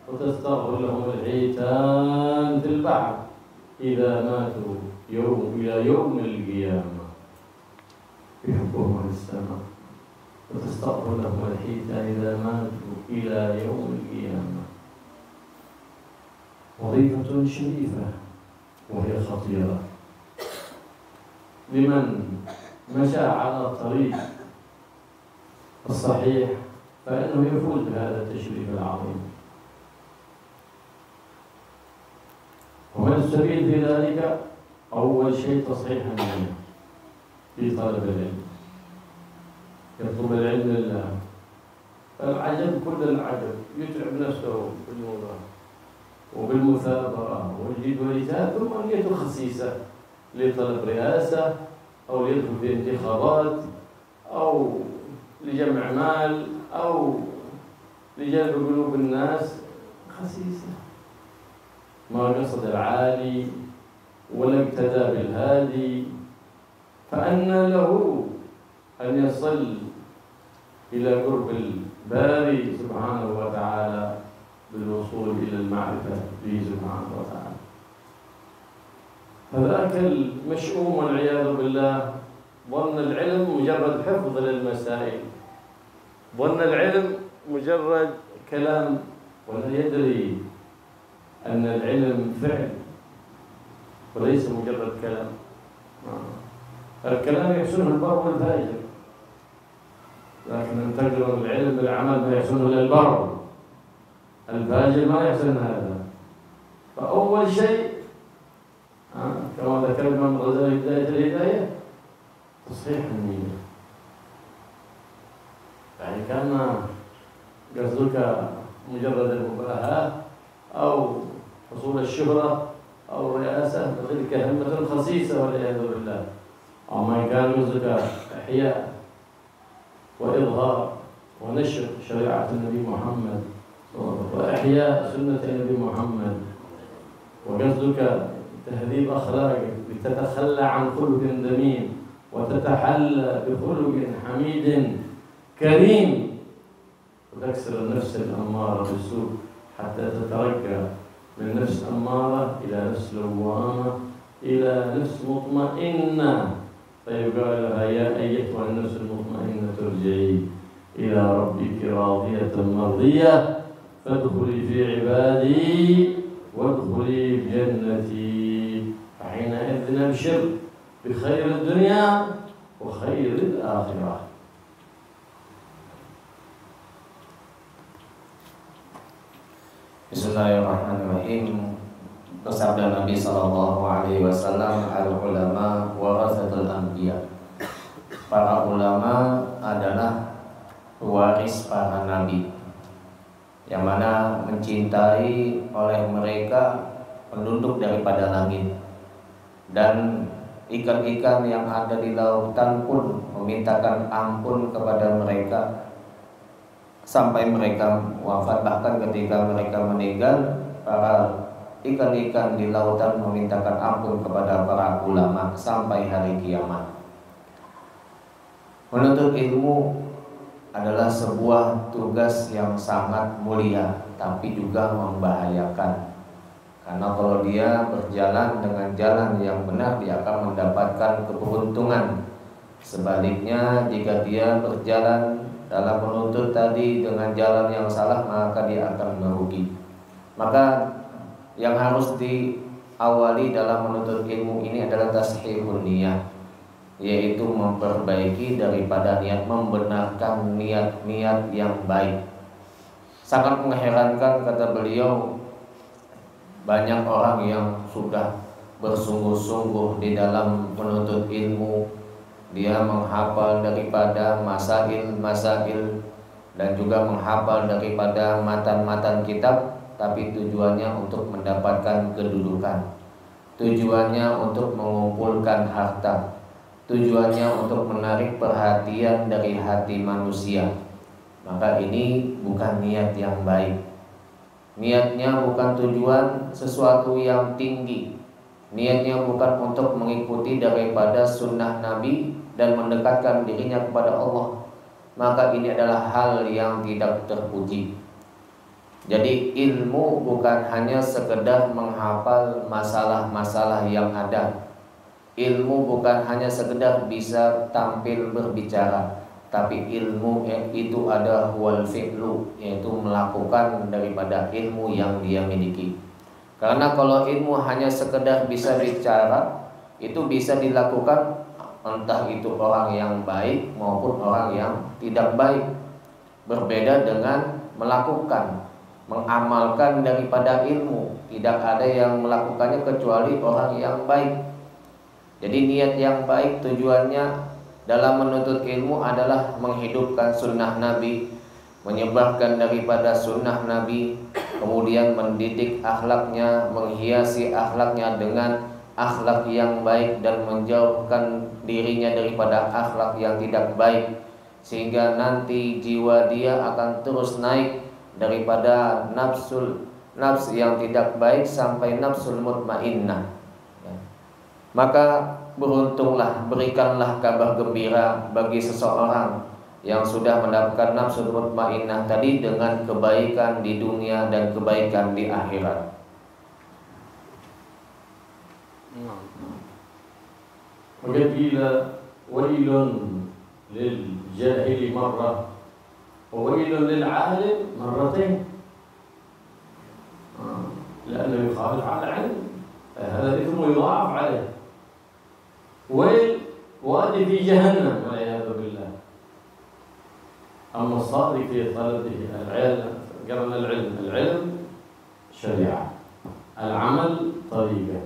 وتستغفر لهم الحيتان في البحر إذا ماتوا إلى يوم القيامة يحبهم في السماء. وتستغفر لهم الحيتان إذا ماتوا إلى يوم القيامة. وظيفة شريفة وهي خطيرة لمن مشى على الطريق الصحيح، فإنه يفوز بهذا التشريف العظيم. ومن السبيل في ذلك أول شيء تصحيح النية في طلب العلم. يطلب العلم لله، العجب كل العجب، يتعب نفسه وبالمثابرة والجد والاجتهاد، ثم نيته خسيسة لطلب رئاسة أو ليدخل في انتخابات أو لجمع مال أو لجلب قلوب الناس، خسيسة، ما قصد العالي ولا اقتدى بالهادي. فأنى له أن يصل إلى قرب الباري سبحانه وتعالى بالوصول إلى المعرفة به سبحانه وتعالى. فذاك المشؤوم والعياذ بالله ظن العلم مجرد حفظ للمسائل، ظن العلم مجرد كلام، ولا يدري أن العلم فعل وليس مجرد كلام. الكلام يحسنه البر والفاجر، لكن أن تقرن العلم بالعمل ما يحسنه إلا البر، الفاجر ما يحسن هذا. فأول شيء كما ذكر الإمام الغزالي في بداية الهداية تصحيح النية. يعني كان قصدك مجرد المباهاة أو حصول الشهرة أو الرئاسة، فتلك همة خسيسة والعياذ بالله. أو ما كان قصدك إحياء وإظهار ونشر شريعة النبي محمد وإحياء سنة النبي محمد، وقصدك تهذيب أخلاقك لتتخلى عن خلق ذميم وتتحلى بخلق حميد كريم، وتكسر النفس الأمارة بالسوء حتى تترقى من نفس أمارة إلى نفس لوامة إلى نفس مطمئنة، فيقال لها يا أيتها النفس المطمئنة ارجعي إلى ربك راضية مرضية فادخلي في عبادي وادخلي في جنتي، فحينئذ نبشر بخير الدنيا وخير الآخرة. Bismillahirrahmanirrahim. Bersabda Nabi Sallallahu Alaihi Wasallam, al-ulama warasatul anbiya. Para ulama adalah pewaris para nabi, yang mana mencintai oleh mereka penduduk daripada langit, dan ikan-ikan yang ada di lautan pun memintakan ampun kepada mereka sampai mereka wafat. Bahkan ketika mereka meninggal, para ikan-ikan di lautan memintakan ampun kepada para ulama sampai hari kiamat. Menuntut ilmu adalah sebuah tugas yang sangat mulia, tapi juga membahayakan. Karena kalau dia berjalan dengan jalan yang benar, dia akan mendapatkan keberuntungan. Sebaliknya, jika dia berjalan dalam menuntut tadi dengan jalan yang salah, maka dia akan merugi. Maka yang harus diawali dalam menuntut ilmu ini adalah tashihun niyah, yaitu memperbaiki daripada niat, membenarkan niat-niat yang baik. Sangat mengherankan, kata beliau, banyak orang yang sudah bersungguh-sungguh di dalam menuntut ilmu. Dia menghafal daripada masail dan juga menghafal daripada matan-matan kitab, tapi tujuannya untuk mendapatkan kedudukan, tujuannya untuk mengumpulkan harta, tujuannya untuk menarik perhatian dari hati manusia. Maka ini bukan niat yang baik. Niatnya bukan tujuan sesuatu yang tinggi. Niatnya bukan untuk mengikuti daripada sunnah Nabi dan mendekatkan dirinya kepada Allah. Maka ini adalah hal yang tidak terpuji. Jadi ilmu bukan hanya sekedar menghafal masalah-masalah yang ada. Ilmu bukan hanya sekedar bisa tampil berbicara, tapi ilmu itu ada wal fi'lu, yaitu melakukan daripada ilmu yang dia miliki. Karena kalau ilmu hanya sekedar bisa bicara, itu bisa dilakukan entah itu orang yang baik maupun orang yang tidak baik. Berbeda dengan melakukan, mengamalkan daripada ilmu. Tidak ada yang melakukannya kecuali orang yang baik. Jadi niat yang baik tujuannya dalam menuntut ilmu adalah menghidupkan sunnah Nabi, menyebarkan daripada sunnah Nabi, kemudian mendidik akhlaknya, menghiasi akhlaknya dengan akhlak yang baik dan menjauhkan dirinya daripada akhlak yang tidak baik, sehingga nanti jiwa dia akan terus naik daripada nafs yang tidak baik sampai nafsul mutmainnah. Maka beruntunglah, berikanlah kabar gembira bagi seseorang yang sudah mendapatkan nafsul mutmainnah tadi dengan kebaikan di dunia dan kebaikan di akhirat. وقيل ويل للجاهل مرة وويل للعالم مرتين، لأنه يخالف على العلم هذا الإثم يضاعف عليه. ويل وادي في جهنم والعياذ بالله. أما الصادق في طلبه العلم، قرن العلم شريعة، العمل طريقة،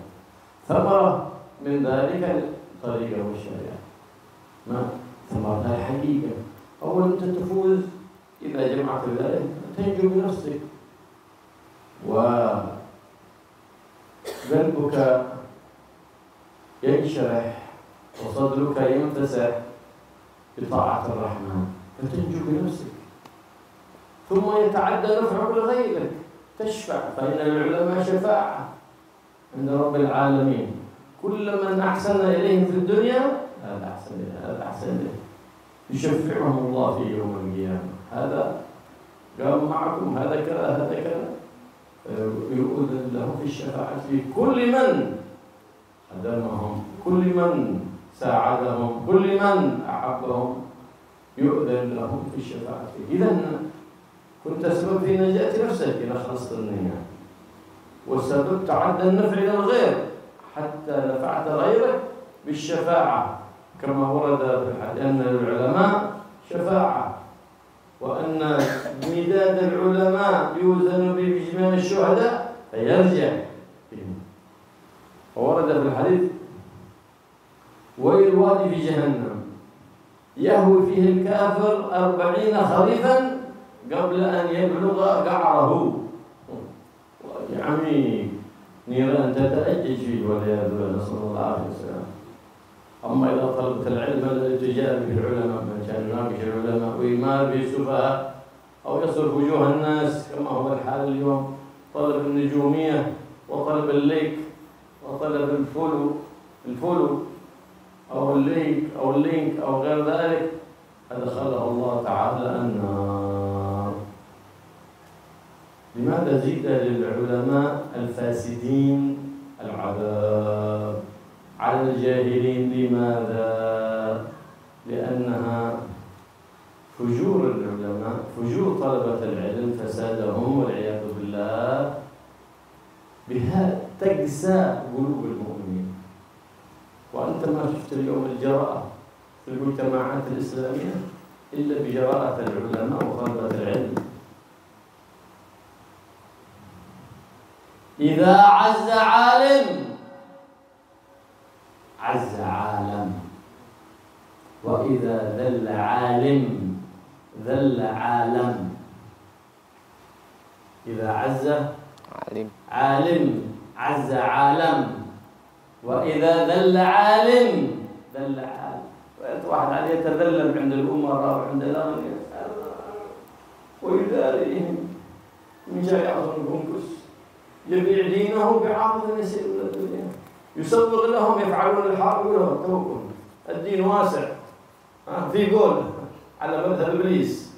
ثمرة من ذلك الطريقة والشريعة. ما ثمرتها الحقيقة. أولا أنت تفوز إذا جمعت ذلك، تنجو بنفسك وقلبك ينشرح وصدرك ينتسع بطاعة الرحمن، فتنجو بنفسك. ثم يتعدى نفعك لغيرك، تشفع، فإن العلماء شفاعة عند رب العالمين. كل من أحسن إليهم في الدنيا هذا أحسن إليه، هذا أحسن إليه، يشفعهم الله في يوم القيامة. هذا قام معكم، هذا كذا، هذا كذا، يؤذن له في الشفاعة في كل من خدمهم، كل من ساعدهم، كل من أحبهم، يؤذن لهم في الشفاعة. إذا كنت سبب في نجاة نفسك إذا خلصت النية، والسبب تعدى النفع إلى الغير حتى نفعت غيرك بالشفاعة، كما ورد في الحديث أن العلماء شفاعة، وأن مداد العلماء يوزن بجمال الشهداء فيرجع. وورد في الحديث ويل وادي في جهنم يهوي فيه الكافر 40 خريفا قبل أن يبلغ قعره. يعني نيران تتأجج فيه والعياذ بالله، نسأل الله العافية والسلام. أما إذا طلبت العلم الذي تجاري به العلماء، من كان يناقش العلماء ويمار به السفهاء أو يصرف وجوه الناس كما هو الحال اليوم، طلب النجومية وطلب الليك وطلب الفولو أو الليك أو اللينك أو غير ذلك، أدخله الله تعالى النار. لماذا زيد للعلماء الفاسدين العذاب على الجاهلين؟ لماذا؟ لأنها فجور العلماء، فجور طلبة العلم، فسادهم والعياذ بالله، بها تقسى قلوب المؤمنين. وأنت ما شفت اليوم الجراءة في المجتمعات الإسلامية إلا بجراءة العلماء وطلبة العلم. إذا عز عالم عز عالم، وإذا ذل عالم ذل عالم. إذا عز عالم عز عالم، وإذا ذل عالم ذل عالم. واحد عليه يتذلل عند الأمراء وعند الأغنياء ويداريهم من جاي يعطون البنكس، يبيع دينه بعرض يسير من الدنيا، يسوق لهم، يفعلون الحرب لهم، توكل الدين واسع، في قول على مذهب إبليس،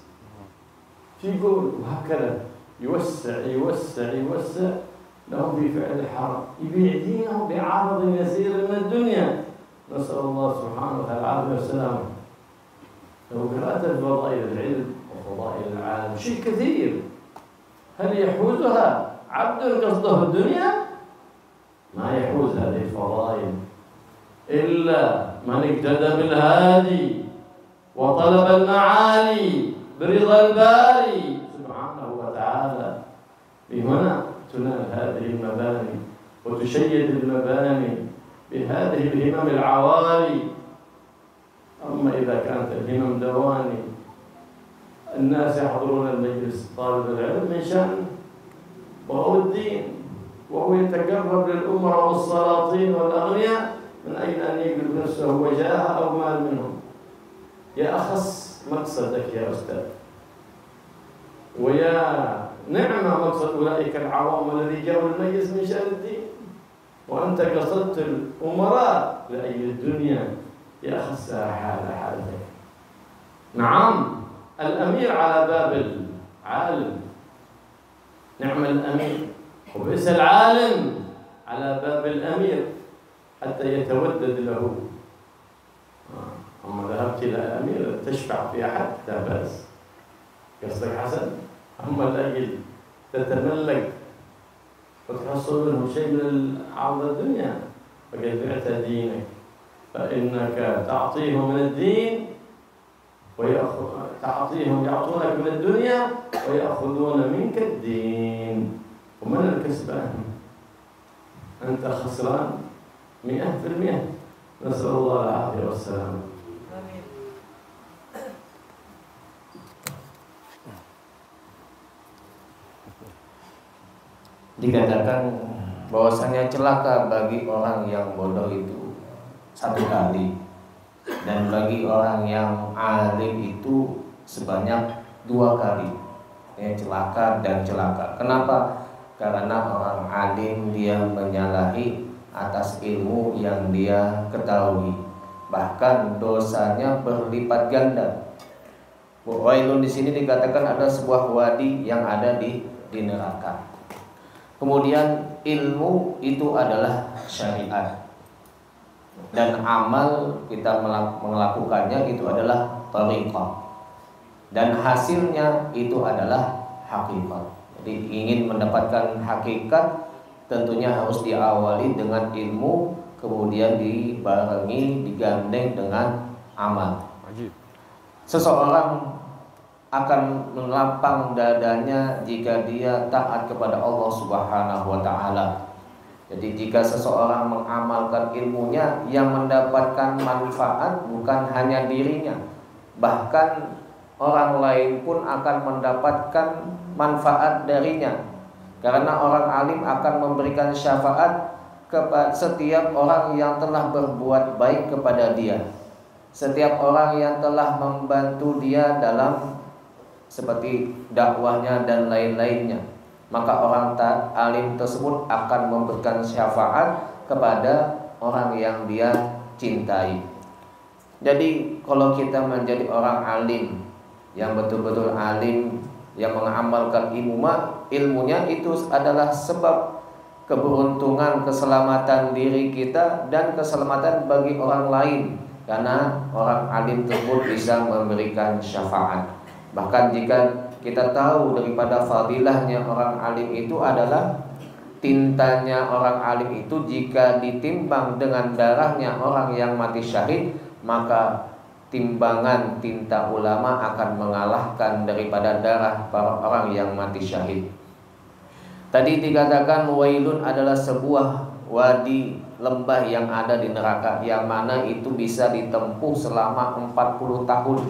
في قول، وهكذا يوسع يوسع يوسع لهم في فعل الحرام، يبيع دينه بعرض يسير من الدنيا. نسأل الله سبحانه وتعالى العافية والسلامة. لو قرأت فضائل العلم وفضائل العالم شيء كثير، هل يحوزها عبد قصده الدنيا؟ ما يحوز هذه الفضائل إلا من اقتدى بالهادي وطلب المعالي برضا الباري سبحانه وتعالى. بهنا تنال هذه المباني وتشيد المباني بهذه الهمم العوالي. أما إذا كانت الهمم دواني، الناس يحضرون المجلس طالب العلم من شأن وهو الدين، وهو يتقرب للأمراء والسلاطين والأغنياء من أين أن يجلب نفسه وجاه أو مال منهم. يا أخص مقصدك يا أستاذ، ويا نعم مقصد أولئك العوام الذي جاءوا المجلس من شأن الدين، وأنت قصدت الأمراء لأجل الدنيا. يا أخص حالتك. نعم الأمير على باب العالم، نعم الأمير، وبئس العالم على باب الأمير حتى يتودد له. أما ذهبت إلى أمير تشفع في أحد لا بأس، قصدك حسن. أما الأجل تتملك وتحصل منه شيء من عرض الدنيا فقد بعت دينك، فإنك تعطيهم من الدين يعطونك من الدنيا ويأخذون منك الدين. ومن الكسبان؟ أنت خسران 100%. نسأل الله العافية والسلامة. Dikatakan bahwasanya celaka bagi orang yang bodoh itu satu kali, dan bagi orang yang alim itu sebanyak 2 kali. Celaka dan celaka. Kenapa? Karena orang alim dia menyalahi atas ilmu yang dia ketahui, bahkan dosanya berlipat ganda. Wailun di sini dikatakan ada sebuah wadi yang ada di neraka. Kemudian ilmu itu adalah syariat, dan amal kita melakukannya itu adalah thariqah, dan hasilnya itu adalah hakikat. Jadi ingin mendapatkan hakikat tentunya harus diawali dengan ilmu, kemudian dibarengi, digandeng dengan amal. Seseorang akan melapang dadanya jika dia taat kepada Allah Subhanahu wa taala. Jadi jika seseorang mengamalkan ilmunya, yang mendapatkan manfaat bukan hanya dirinya, bahkan orang lain pun akan mendapatkan manfaat darinya. Karena orang alim akan memberikan syafaat kepada setiap orang yang telah berbuat baik kepada dia, setiap orang yang telah membantu dia dalam seperti dakwahnya dan lain-lainnya. Maka orang alim tersebut akan memberikan syafaat kepada orang yang dia cintai. Jadi kalau kita menjadi orang alim yang betul-betul alim, yang mengamalkan ilmunya itu adalah sebab keberuntungan, keselamatan diri kita dan keselamatan bagi orang lain, karena orang alim tersebut bisa memberikan syafaat. Bahkan jika kita tahu daripada fadilahnya orang alim itu adalah tintanya orang alim itu jika ditimbang dengan darahnya orang yang mati syahid, maka timbangan tinta ulama akan mengalahkan daripada darah para orang yang mati syahid. Tadi dikatakan wailun adalah sebuah wadi, lembah yang ada di neraka, yang mana itu bisa ditempuh selama 40 tahun.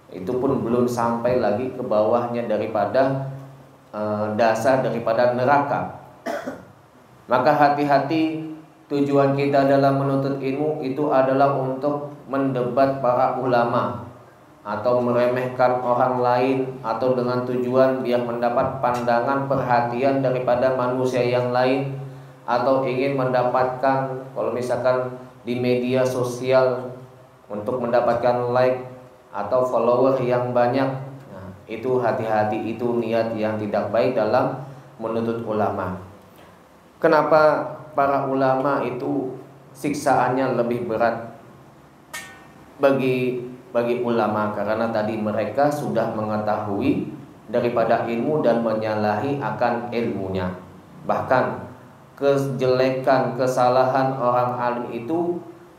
Itu pun belum sampai lagi ke bawahnya daripada dasar daripada neraka. Maka hati-hati, tujuan kita dalam menuntut ilmu itu adalah untuk mendebat para ulama, atau meremehkan orang lain, atau dengan tujuan biar mendapat pandangan perhatian daripada manusia yang lain, atau ingin mendapatkan, kalau misalkan di media sosial, untuk mendapatkan like atau follower yang banyak. Nah, Itu hati-hati, itu niat yang tidak baik dalam menuntut ulama. Kenapa para ulama itu siksaannya lebih berat bagi ulama? Karena tadi mereka sudah mengetahui daripada ilmu dan menyalahi akan ilmunya. Bahkan kejelekan, kesalahan orang alim itu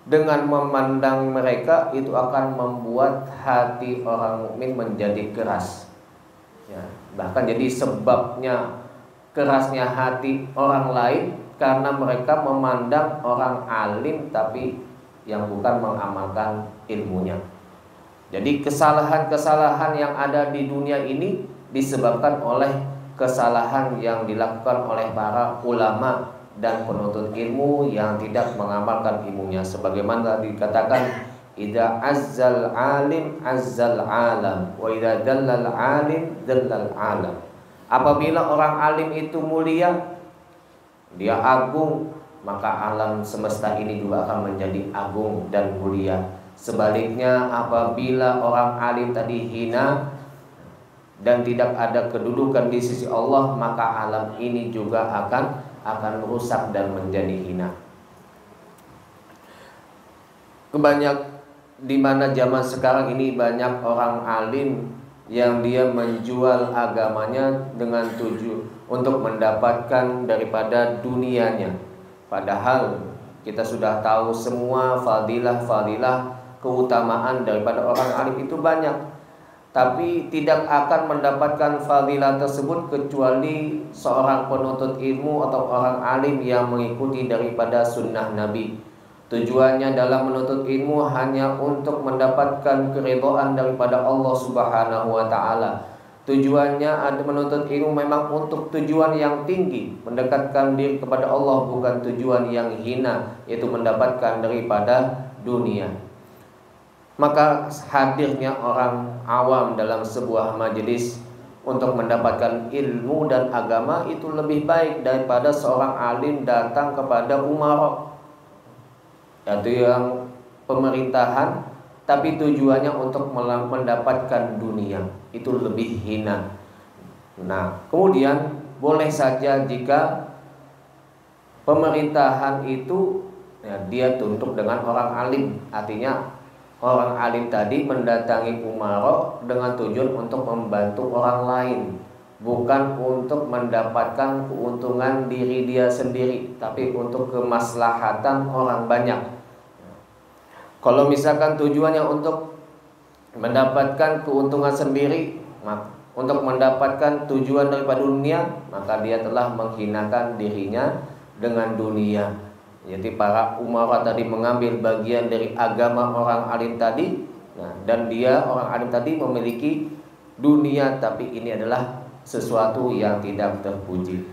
dengan memandang mereka itu akan membuat hati orang mukmin menjadi keras. Ya, bahkan jadi sebabnya kerasnya hati orang lain karena mereka memandang orang alim tapi yang bukan mengamalkan ilmunya. Jadi kesalahan-kesalahan yang ada di dunia ini disebabkan oleh kesalahan yang dilakukan oleh para ulama dan penuntut ilmu yang tidak mengamalkan ilmunya. Sebagaimana dikatakan, idza azzal alim azzal alam wa idza dallal alim dallal alam. Apabila orang alim itu mulia, dia agung, maka alam semesta ini juga akan menjadi agung dan mulia. Sebaliknya, apabila orang alim tadi hina dan tidak ada kedudukan di sisi Allah, maka alam ini juga akan rusak dan menjadi hina. Di mana zaman sekarang ini banyak orang alim yang dia menjual agamanya dengan tujuan untuk mendapatkan daripada dunianya. Padahal kita sudah tahu semua fadilah-fadilah keutamaan daripada orang alim itu banyak, tapi tidak akan mendapatkan fadilah tersebut kecuali seorang penuntut ilmu atau orang alim yang mengikuti daripada sunnah Nabi. Tujuannya dalam menuntut ilmu hanya untuk mendapatkan keridhaan daripada Allah Subhanahu wa ta'ala. Tujuannya ada menuntut ilmu memang untuk tujuan yang tinggi, mendekatkan diri kepada Allah, bukan tujuan yang hina, yaitu mendapatkan daripada dunia. Maka hadirnya orang awam dalam sebuah majelis untuk mendapatkan ilmu dan agama itu lebih baik daripada seorang alim datang kepada umara, yaitu yang pemerintahan, tapi tujuannya untuk mendapatkan dunia. Itu lebih hina. Nah, kemudian boleh saja jika pemerintahan itu dia tunduk dengan orang alim. Artinya orang alim tadi mendatangi umara dengan tujuan untuk membantu orang lain, bukan untuk mendapatkan keuntungan diri dia sendiri, tapi untuk kemaslahatan orang banyak. Kalau misalkan tujuannya untuk mendapatkan keuntungan sendiri, untuk mendapatkan tujuan daripada dunia, maka dia telah menghinakan dirinya dengan dunia. Jadi para umara tadi mengambil bagian dari agama orang alim tadi, dan dia orang alim tadi memiliki dunia, tapi ini adalah sesuatu yang tidak terpuji.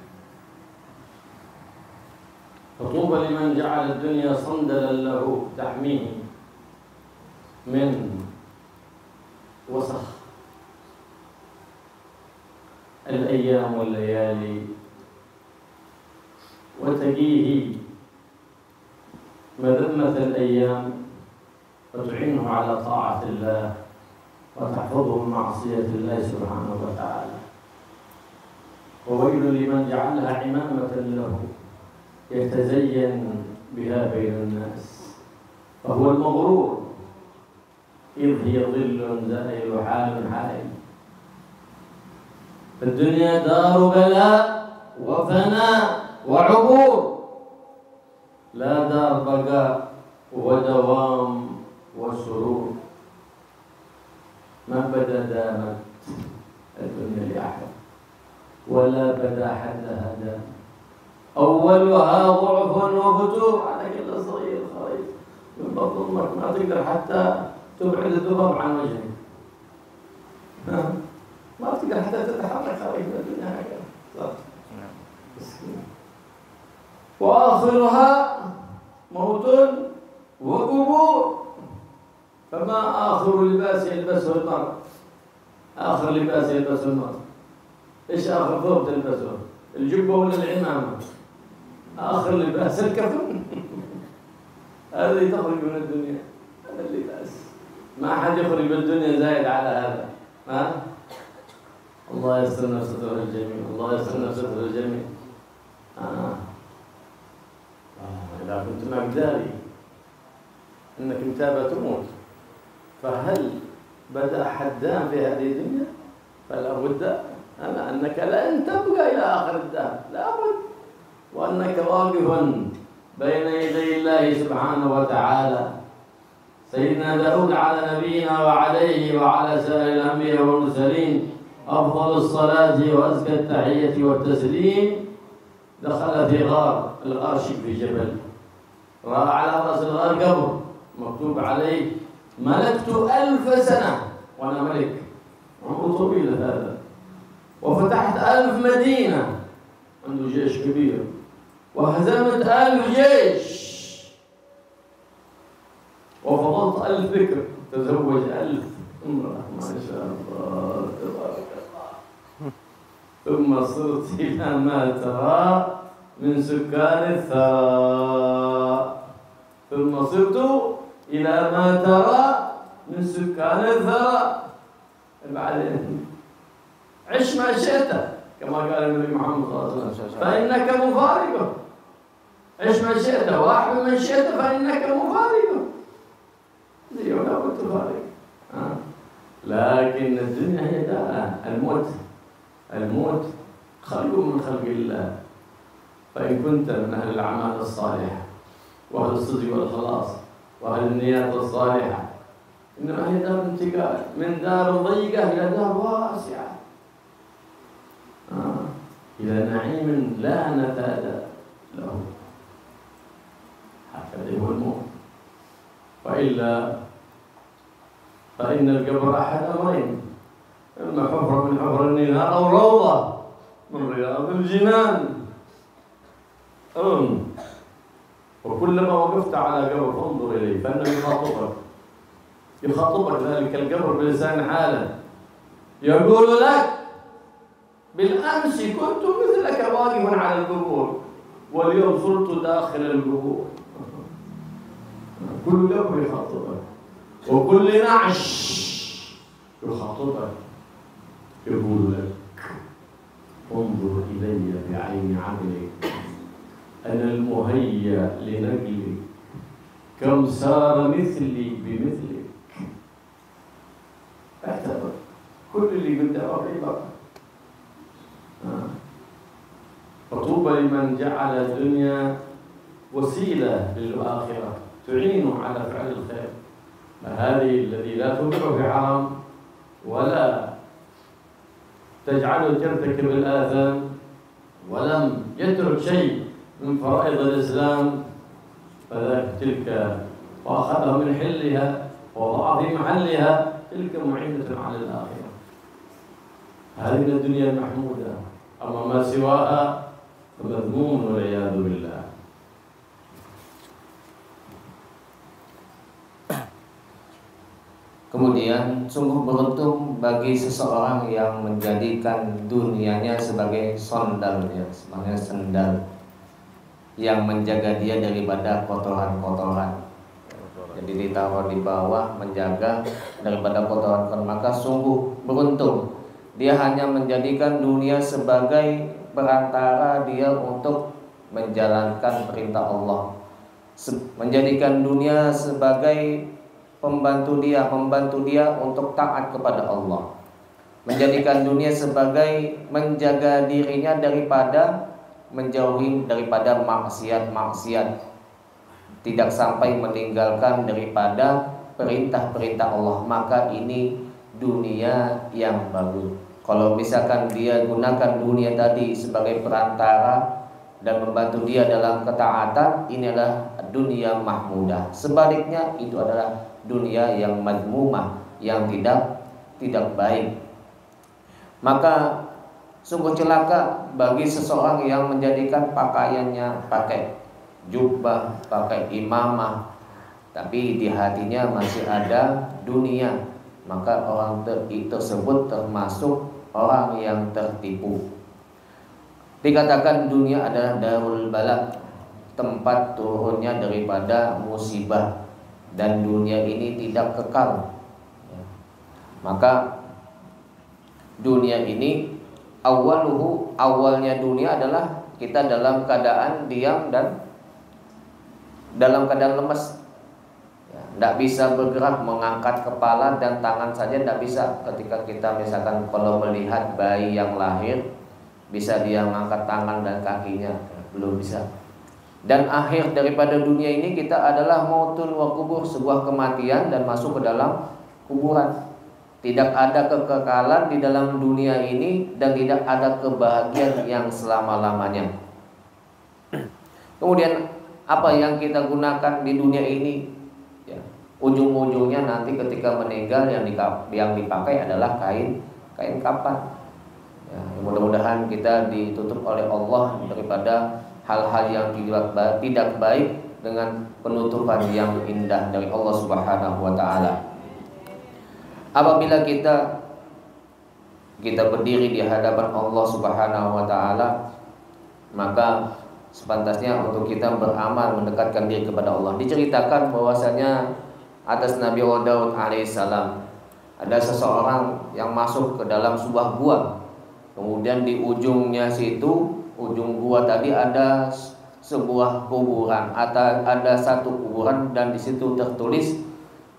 Tuba liman ja'ala ad-dunya sandalan lahu tahmihi min wasakh al-ayyam wal-layali wa taqihi مذمة الأيام وتعينه على طاعة الله وتحفظه من معصية الله سبحانه وتعالى. وويل لمن جعلها عمامة له يتزين بها بين الناس فهو المغرور إذ هي ظل زائل حال حائل. الدنيا دار بلاء وفناء وعبور، لا دار بقاء ودوام وسرور. ما بدا دامت الدنيا لأحد ولا بدا حدها دام. أولها ضعف وفتور على كل صغير خريف من بطن أمك، ما تقدر حتى تبعد الذباب عن وجهك، ما تقدر حتى تتحرك خريف الدنيا هكذا. وآخرها موت وقبور. فما آخر لباس يلبسه المرء؟ آخر لباس يلبسه المرء إيش آخر ثوب تلبسه؟ الجبة ولا العمامة؟ آخر لباس الكفن. هذا تخرج من الدنيا، هذا اللباس. ما أحد يخرج من الدنيا زايد على هذا. الله يستر ستر الجميع، الله يستر ستر الجميع. إذا كنت مقداري أنك متابع تموت، فهل بدأ حدان في هذه الدنيا؟ فلا بد أنك لن تبقى إلى آخر الدهر، لا بد، وأنك واقف بين يدي الله سبحانه وتعالى. سيدنا داود على نبينا وعليه وعلى سائر الأنبياء والمرسلين أفضل الصلاة وأزكى التحية والتسليم، دخل في غار، الغار شق في جبل، رأى على رأس الغار قبر مكتوب عليه ملكت 1000 سنة وأنا ملك، عمره طويل هذا، وفتحت 1000 مدينة، عنده جيش كبير، وهزمت 1000 جيش، وفضلت 1000 بكر، تزوج 1000 امرأة، ما شاء الله تبارك الله. ثم صرت إلى ما ترى من سكان الثرى، ثم صرت إلى ما ترى من سكان الثرى. بعدين عش ما شئت كما قال النبي محمد صلى الله عليه وسلم، فإنك مفارقه. عش ما شئت واحب من شئت فإنك مفارقه. ولا بد تفارق. لكن الدنيا هي داء، الموت خلق من خلق الله. فإن كنت من أهل الأعمال الصالحة وأهل الصدق والإخلاص وأهل النيات الصالحة، إنما هي دار انتقال من دار ضيقة إلى دار واسعة، إلى نعيم لا نفاد له. هكذا هو الموت. وإلا فإن القبر أحد أمرين: إما حفرة من حفر النار أو روضة من رياض الجنان. وكلما وقفت على قبر فانظر إليه، فإنه يخاطبك ذلك القبر بلسان حاله، يقول لك: بالأمس كنت مثلك واقف على القبور، واليوم صرت داخل القبور. كل قبر يخاطبك، وكل نعش يخاطبك، يقول لك: انظر إلي بعين عقلك، أنا المهيأ لنقلك، كم سار مثلي بمثلك. اعتبر كل اللي قدامك عبارة. فطوبى لمن جعل الدنيا وسيلة للآخرة تعينه على فعل الخير. هذه الذي لا توقع في حرام ولا تجعله ترتكب الآثام ولم يترك شيء من فرائض الإسلام، فذاك تلك وأخذها من حلها ووضعها في محلها، تلك معينة على الآخرة. هذه الدنيا المحمودة، أما ما سواها فمذموم والعياذ بالله. Kemudian sungguh beruntung bagi seseorang yang menjadikan dunianya sebagai sandalnya, sebagai sendal yang menjaga dia daripada kotoran-kotoran. Jadi ditaruh di bawah menjaga daripada kotoran-kotoran. Maka sungguh beruntung dia hanya menjadikan dunia sebagai perantara dia untuk menjalankan perintah Allah, menjadikan dunia sebagai membantu dia untuk taat kepada Allah, menjadikan dunia sebagai menjaga dirinya daripada menjauhi daripada maksiat-maksiat, tidak sampai meninggalkan daripada perintah-perintah Allah. Maka ini dunia yang bagus. Kalau misalkan dia gunakan dunia tadi sebagai perantara dan membantu dia dalam ketaatan, ini adalah dunia mahmudah. Sebaliknya itu adalah dunia yang madmumah, yang tidak baik. Maka sungguh celaka bagi seseorang yang menjadikan pakaiannya pakai jubah, pakai imamah, tapi di hatinya masih ada dunia. Maka orang tersebut termasuk orang yang tertipu. Dikatakan dunia adalah darul bala, tempat turunnya daripada musibah, dan dunia ini tidak kekal. Maka dunia ini awalnya dunia adalah kita dalam keadaan diam dan dalam keadaan lemes. Tidak bisa bergerak, mengangkat kepala dan tangan saja tidak bisa. Ketika kita misalkan kalau melihat bayi yang lahir, bisa dia mengangkat tangan dan kakinya, belum bisa. Dan akhir daripada dunia ini kita adalah mautun wa kubur, sebuah kematian dan masuk ke dalam kuburan. Tidak ada kekekalan di dalam dunia ini dan tidak ada kebahagiaan yang selama-lamanya. Kemudian apa yang kita gunakan di dunia ini? Ujung-ujungnya nanti ketika meninggal yang dipakai adalah kain kapan. Ya, mudah-mudahan kita ditutup oleh Allah daripada hal-hal yang tidak baik dengan penutupan yang indah dari Allah Subhanahu wa taala. Apabila kita berdiri di hadapan Allah Subhanahu wa taala, maka sepantasnya untuk kita beramal mendekatkan diri kepada Allah. Diceritakan bahwasanya atas Nabi Daud alaihissalam ada seseorang yang masuk ke dalam sebuah gua. Kemudian di ujungnya situ, ujung gua tadi ada sebuah kuburan, ada satu kuburan dan di situ tertulis,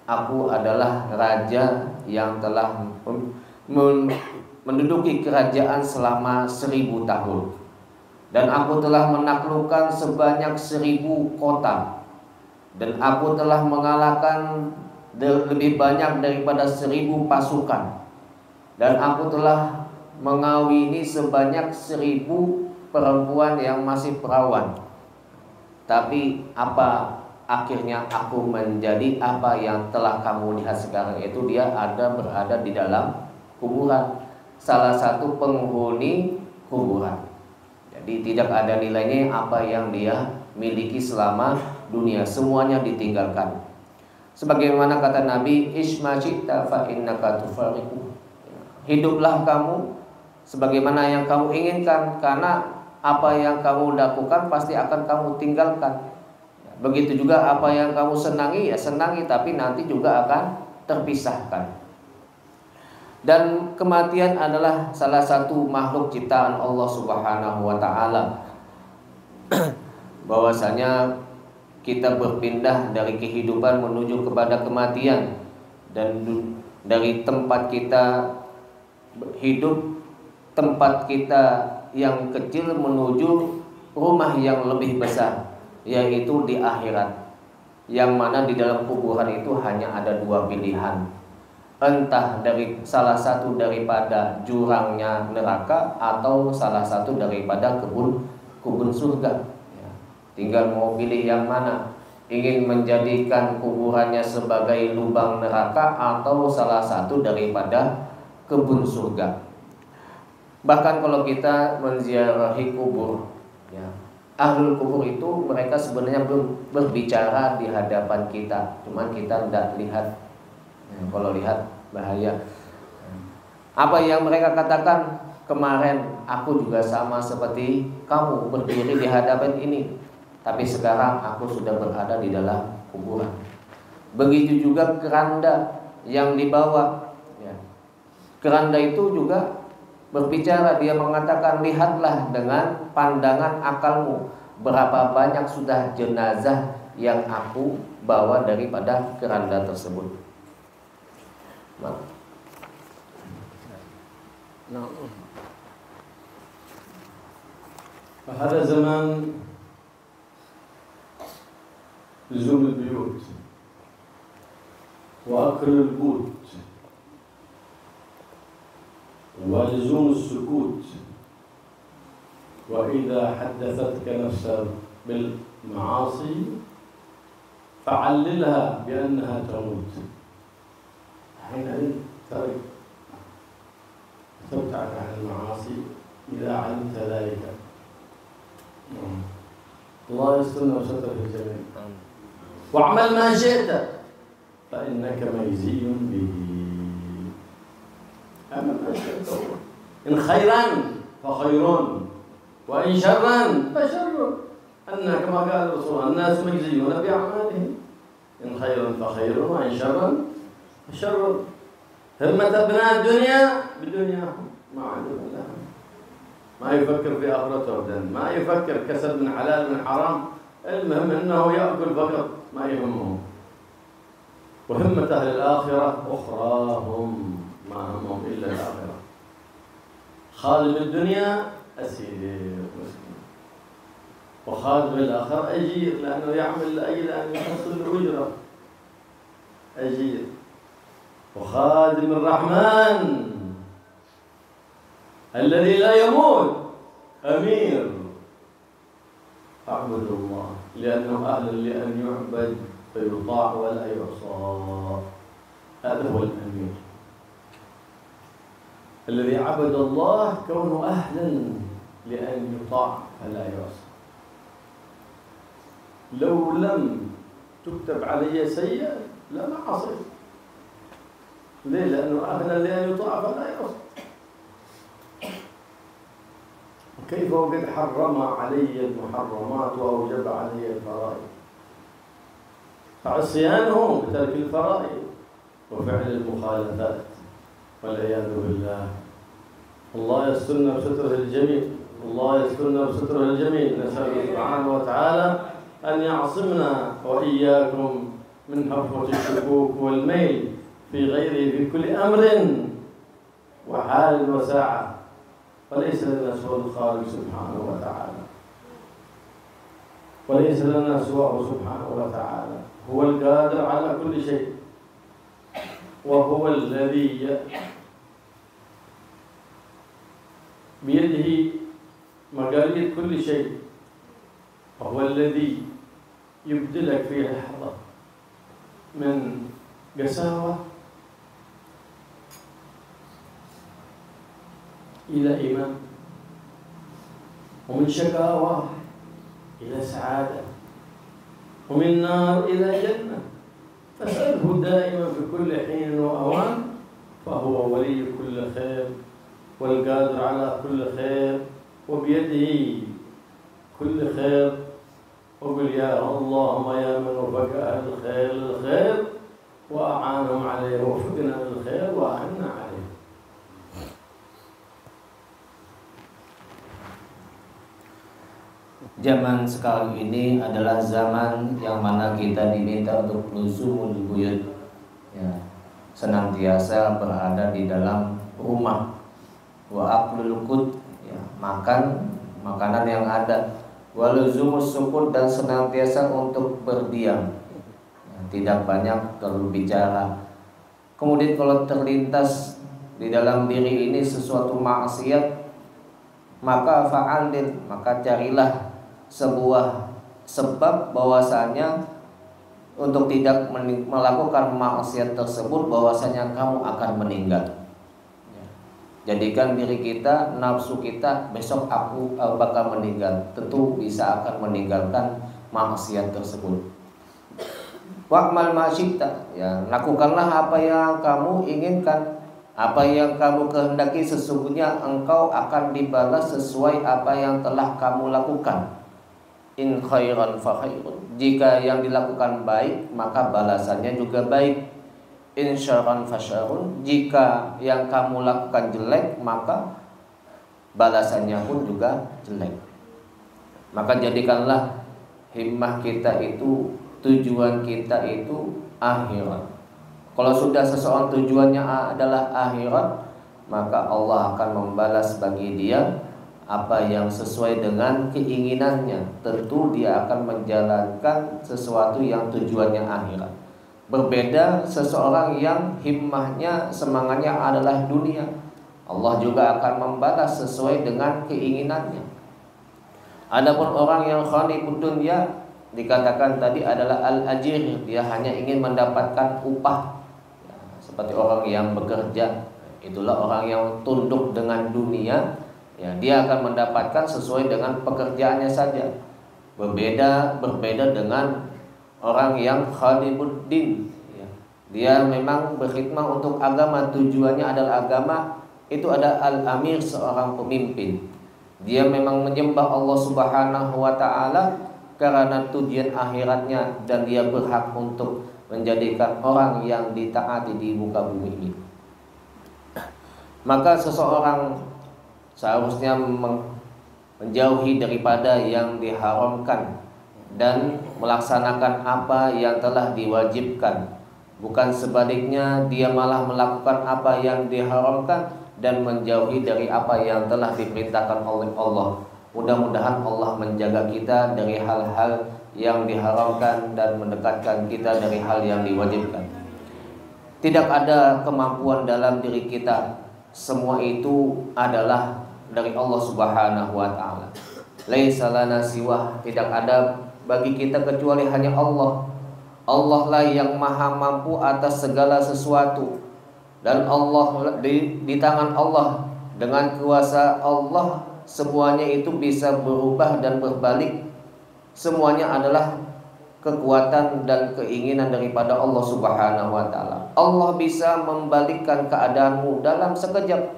aku adalah raja yang telah menduduki kerajaan selama 1000 tahun. Dan aku telah menaklukkan sebanyak 1000 kota. Dan aku telah mengalahkan lebih banyak daripada 1000 pasukan. Dan aku telah mengawini sebanyak 1000 perempuan yang masih perawan. Tapi apa akhirnya aku menjadi apa yang telah kamu lihat sekarang? Itu dia berada di dalam kuburan, salah satu penghuni kuburan. Jadi tidak ada nilainya apa yang dia miliki selama dunia, semuanya ditinggalkan. Sebagaimana kata Nabi, Ishma syi'ta fa innaka tufariqu. Hiduplah kamu sebagaimana yang kamu inginkan, karena apa yang kamu lakukan pasti akan kamu tinggalkan. Begitu juga apa yang kamu senangi, ya senangi, tapi nanti juga akan terpisahkan. Dan kematian adalah salah satu makhluk ciptaan Allah Subhanahu wa taala. Bahwasanya kita berpindah dari kehidupan menuju kepada kematian, dan dari tempat kita hidup, tempat kita yang kecil menuju rumah yang lebih besar, yaitu di akhirat. Yang mana di dalam kuburan itu hanya ada 2 pilihan, entah dari salah satu daripada jurangnya neraka atau salah satu daripada kebun surga. Tinggal mau pilih yang mana, ingin menjadikan kuburannya sebagai lubang neraka atau salah satu daripada kebun surga. Bahkan kalau kita menziarahi kubur, ya, ahlul kubur itu mereka sebenarnya belum berbicara di hadapan kita, cuman kita tidak lihat. Ya, kalau lihat bahaya. Apa yang mereka katakan, kemarin aku juga sama seperti kamu berdiri di hadapan ini, tapi sekarang aku sudah berada di dalam kuburan. Begitu juga keranda yang dibawa, ya. Keranda itu juga berbicara, dia mengatakan, lihatlah dengan pandangan akalmu berapa banyak sudah jenazah yang aku bawa daripada keranda tersebut. فهذا زمان لزوم البيوت وأكل البيوت ولزوم السكوت، وإذا حدثتك نفسك بالمعاصي فعللها بأنها تموت، حينئذ تبتعد عن المعاصي إذا علمت ذلك. الله يسترنا وستر الجميع. واعمل ما شئت فإنك مجزي به. أما ما شئت، إن خيرا فخير وإن شرا فشر. أن كما قال الرسول الناس مجزيون بأعمالهم، إن خيرا فخير وإن شرا فشر. همة أبناء الدنيا بدنياهم ما عنده إلا ما يفكر في آخرته أبدا، ما يفكر كسب من حلال من حرام، المهم أنه يأكل فقط ما يهمه. وهمة أهل الآخرة أخراهم، ما همهم إلا الآخرة. خادم الدنيا أسير مسكين، وخادم الآخرة أجير، لأنه يعمل لأجل أن يحصل الأجرة، أجير. وخادم الرحمن الذي لا يموت أمير، أعبد الله لأنه أهل لأن يعبد فيطاع ولا يعصى. هذا هو الأمير الذي عبد الله كونه أهلا لأن يطاع فلا يعصى. لو لم تكتب علي سيئة لما عصيت. ليه؟ لأنه أهلا لأن يطاع فلا يعصى. كيف وقد حرم علي المحرمات وأوجب علي الفرائض؟ فعصيانه بترك الفرائض وفعل المخالفات والعياذ بالله. الله يسترنا بستره الجميل، الله يسترنا بستره الجميل. نسأل سبحانه وتعالى أن يعصمنا وإياكم من هفوة الشكوك والميل في غيره في كل أمر وحال وساعة، وليس لنا سوى الخالق سبحانه وتعالى، وليس لنا سواه سبحانه وتعالى. هو القادر على كل شيء، وهو الذي بيده مقاليد كل شيء، وهو الذي يبدلك في لحظة من قساوة إلى إيمان، ومن شقاوة إلى سعادة، ومن نار إلى جنة. فاسأله دائما في كل حين وأوان، فهو ولي كل خير والقادر على كل خير وبيده كل خير. وقل يا اللهم يا من وفق أهل الخير للخير وأعانهم عليه، ووفقنا للخير وأعنا عليه. Zaman sekarang ini adalah zaman yang mana kita diminta untuk luzumul buyut, ya, senantiasa berada di dalam rumah, wa aklul qut, ya, makan makanan yang ada, wa luzumus sukut, dan senantiasa untuk berdiam, ya, tidak banyak berbicara. Kemudian kalau terlintas di dalam diri ini sesuatu maksiat, maka fa'alil, maka carilah sebuah sebab bahwasanya untuk tidak melakukan maksiat tersebut, bahwasanya kamu akan meninggal. Jadikan diri kita, nafsu kita, besok aku bakal meninggal, tentu bisa akan meninggalkan maksiat tersebut. Wa'mal masyita, ya, lakukanlah apa yang kamu inginkan, apa yang kamu kehendaki, sesungguhnya engkau akan dibalas sesuai apa yang telah kamu lakukan. In khairan fa khairun, jika yang dilakukan baik maka balasannya juga baik. In syarran fa syarrun, jika yang kamu lakukan jelek maka balasannya pun juga jelek. Maka jadikanlah himmah kita itu, tujuan kita itu akhirat. Kalau sudah seseorang tujuannya adalah akhirat, maka Allah akan membalas bagi dia apa yang sesuai dengan keinginannya. Tentu dia akan menjalankan sesuatu yang tujuannya akhirat. Berbeda seseorang yang himmahnya, semangatnya adalah dunia, Allah juga akan membalas sesuai dengan keinginannya. Adapun orang yang khanifud dunya, dikatakan tadi adalah al-ajir, dia hanya ingin mendapatkan upah, ya, seperti orang yang bekerja. Itulah orang yang tunduk dengan dunia, ya, dia akan mendapatkan sesuai dengan pekerjaannya saja. Berbeda dengan orang yang khadimuddin, ya. Dia memang berkhidmah untuk agama, tujuannya adalah agama. Itu ada al-amir, seorang pemimpin. Dia memang menyembah Allah Subhanahu wa ta'ala karena tujuan akhiratnya, dan dia berhak untuk menjadikan orang yang ditaati di muka bumi ini. Maka seseorang seharusnya menjauhi daripada yang diharamkan dan melaksanakan apa yang telah diwajibkan. Bukan sebaliknya, dia malah melakukan apa yang diharamkan dan menjauhi dari apa yang telah diperintahkan oleh Allah. Mudah-mudahan Allah menjaga kita dari hal-hal yang diharamkan dan mendekatkan kita dari hal yang diwajibkan. Tidak ada kemampuan dalam diri kita. Semua itu adalah dari Allah Subhanahu wa taala. Laisa lana siwah, tidak ada bagi kita kecuali hanya Allah. Allah lah yang maha mampu atas segala sesuatu. Dan Allah di tangan Allah, dengan kuasa Allah semuanya itu bisa berubah dan berbalik. Semuanya adalah kekuatan dan keinginan daripada Allah Subhanahu wa taala. Allah bisa membalikkan keadaanmu dalam sekejap.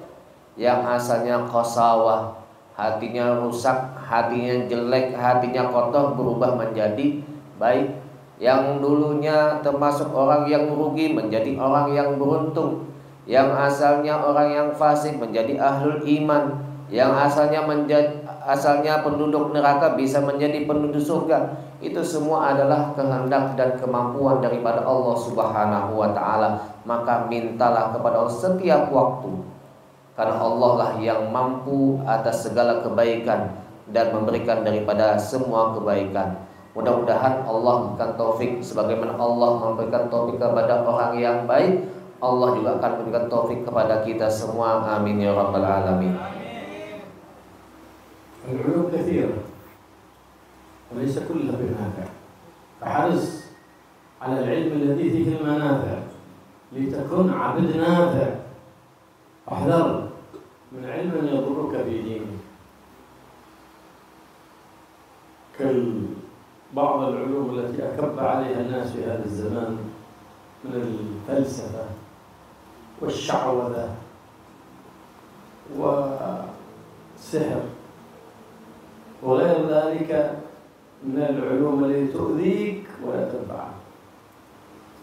Yang asalnya qasawah, hatinya rusak, hatinya jelek, hatinya kotor, berubah menjadi baik. Yang dulunya termasuk orang yang merugi menjadi orang yang beruntung. Yang asalnya orang yang fasik menjadi ahlul iman. Yang asalnya penduduk neraka bisa menjadi penduduk surga. Itu semua adalah kehendak dan kemampuan daripada Allah Subhanahu wa taala. Maka mintalah kepada Allah setiap waktu, karena Allah lah yang mampu atas segala kebaikan dan memberikan daripada semua kebaikan. Mudah-mudahan Allah memberikan taufik sebagaimana Allah memberikan taufik kepada orang yang baik, Allah juga akan memberikan taufik kepada kita semua. Amin ya rabbal alamin. العلوم كثيرة وليس كلها بنافع، فحرص على العلم الذي فيه المنافع لتكون عبد نافع. احذر من علم يضرك في دينك، بعض العلوم التي أكب عليها الناس في هذا الزمان من الفلسفة والشعوذة والسحر وغير ذلك من العلوم التي تؤذيك ولا تنفعك،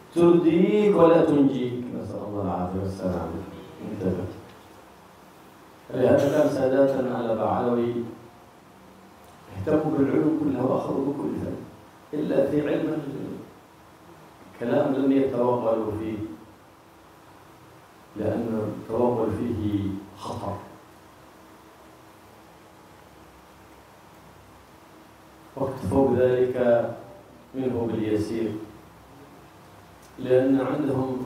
تؤذيك ولا تنجيك، نسأل الله العافية والسلامة. انتبه. لهذا كان ساداتنا على بعلوي اهتموا بالعلوم كلها واخذوا بكل فن الا في علم الكلام لم يتوغلوا فيه، لان التوغل فيه خطر. واكتفوا بذلك منه باليسير، لان عندهم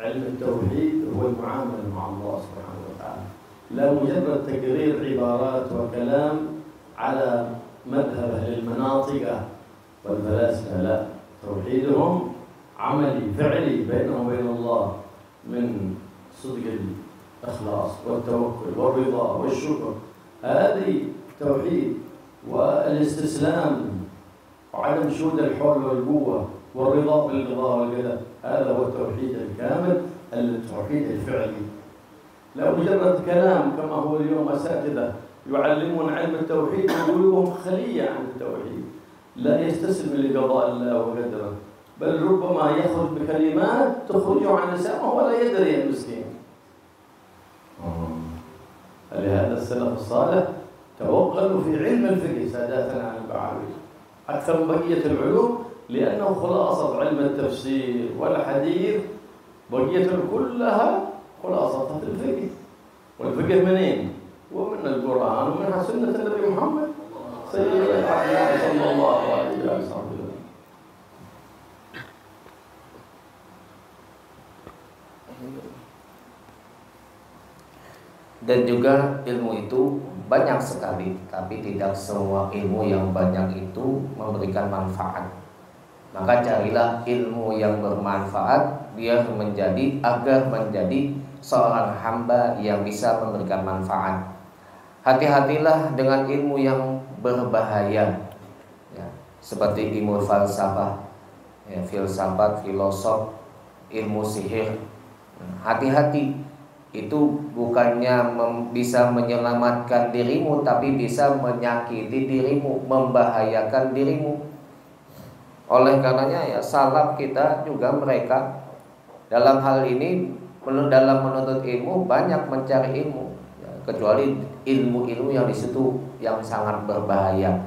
علم التوحيد هو المعامله مع الله سبحانه وتعالى، لا مجرد تقرير عبارات وكلام على مذهب أهل المناطق والفلاسفة. لا، توحيدهم عملي فعلي بينهم وبين الله، من صدق الإخلاص والتوكل والرضا والشكر، هذه توحيد. والاستسلام وعدم شهود الحول والقوة والرضا بالرضا والقدر، هذا هو التوحيد الكامل، التوحيد الفعلي. لا مجرد كلام كما هو اليوم أساتذة يعلمون علم التوحيد وقلوبهم خلية عن التوحيد، لا يستسلم لقضاء الله وقدره، بل ربما يخرج بكلمات تخرج عن لسانه ولا يدري المسكين. فلهذا السلف الصالح توغلوا في علم الفقه ساداتنا عن البعاوي أكثر من بقية العلوم، لأنه خلاصة علم التفسير والحديث بقية كلها خلاصتها في الفقه. والفقه منين؟ ومن القرآن ومنها سنة النبي محمد سيد الأعلام صلى الله عليه وسلم. Dan juga ilmu itu banyak sekali, tapi tidak semua ilmu yang banyak itu memberikan manfaat. Maka carilah ilmu yang bermanfaat biar agar menjadi seorang hamba yang bisa memberikan manfaat. Hati-hatilah dengan ilmu yang berbahaya, ya, seperti ilmu falsafah, ya, filsafat, filosof, ilmu sihir. Hati-hati, itu bukannya bisa menyelamatkan dirimu, tapi bisa menyakiti dirimu, membahayakan dirimu. Oleh karenanya ya salaf kita juga mereka dalam hal ini dalam menuntut ilmu banyak mencari ilmu, ya, kecuali ilmu-ilmu yang di situ yang sangat berbahaya.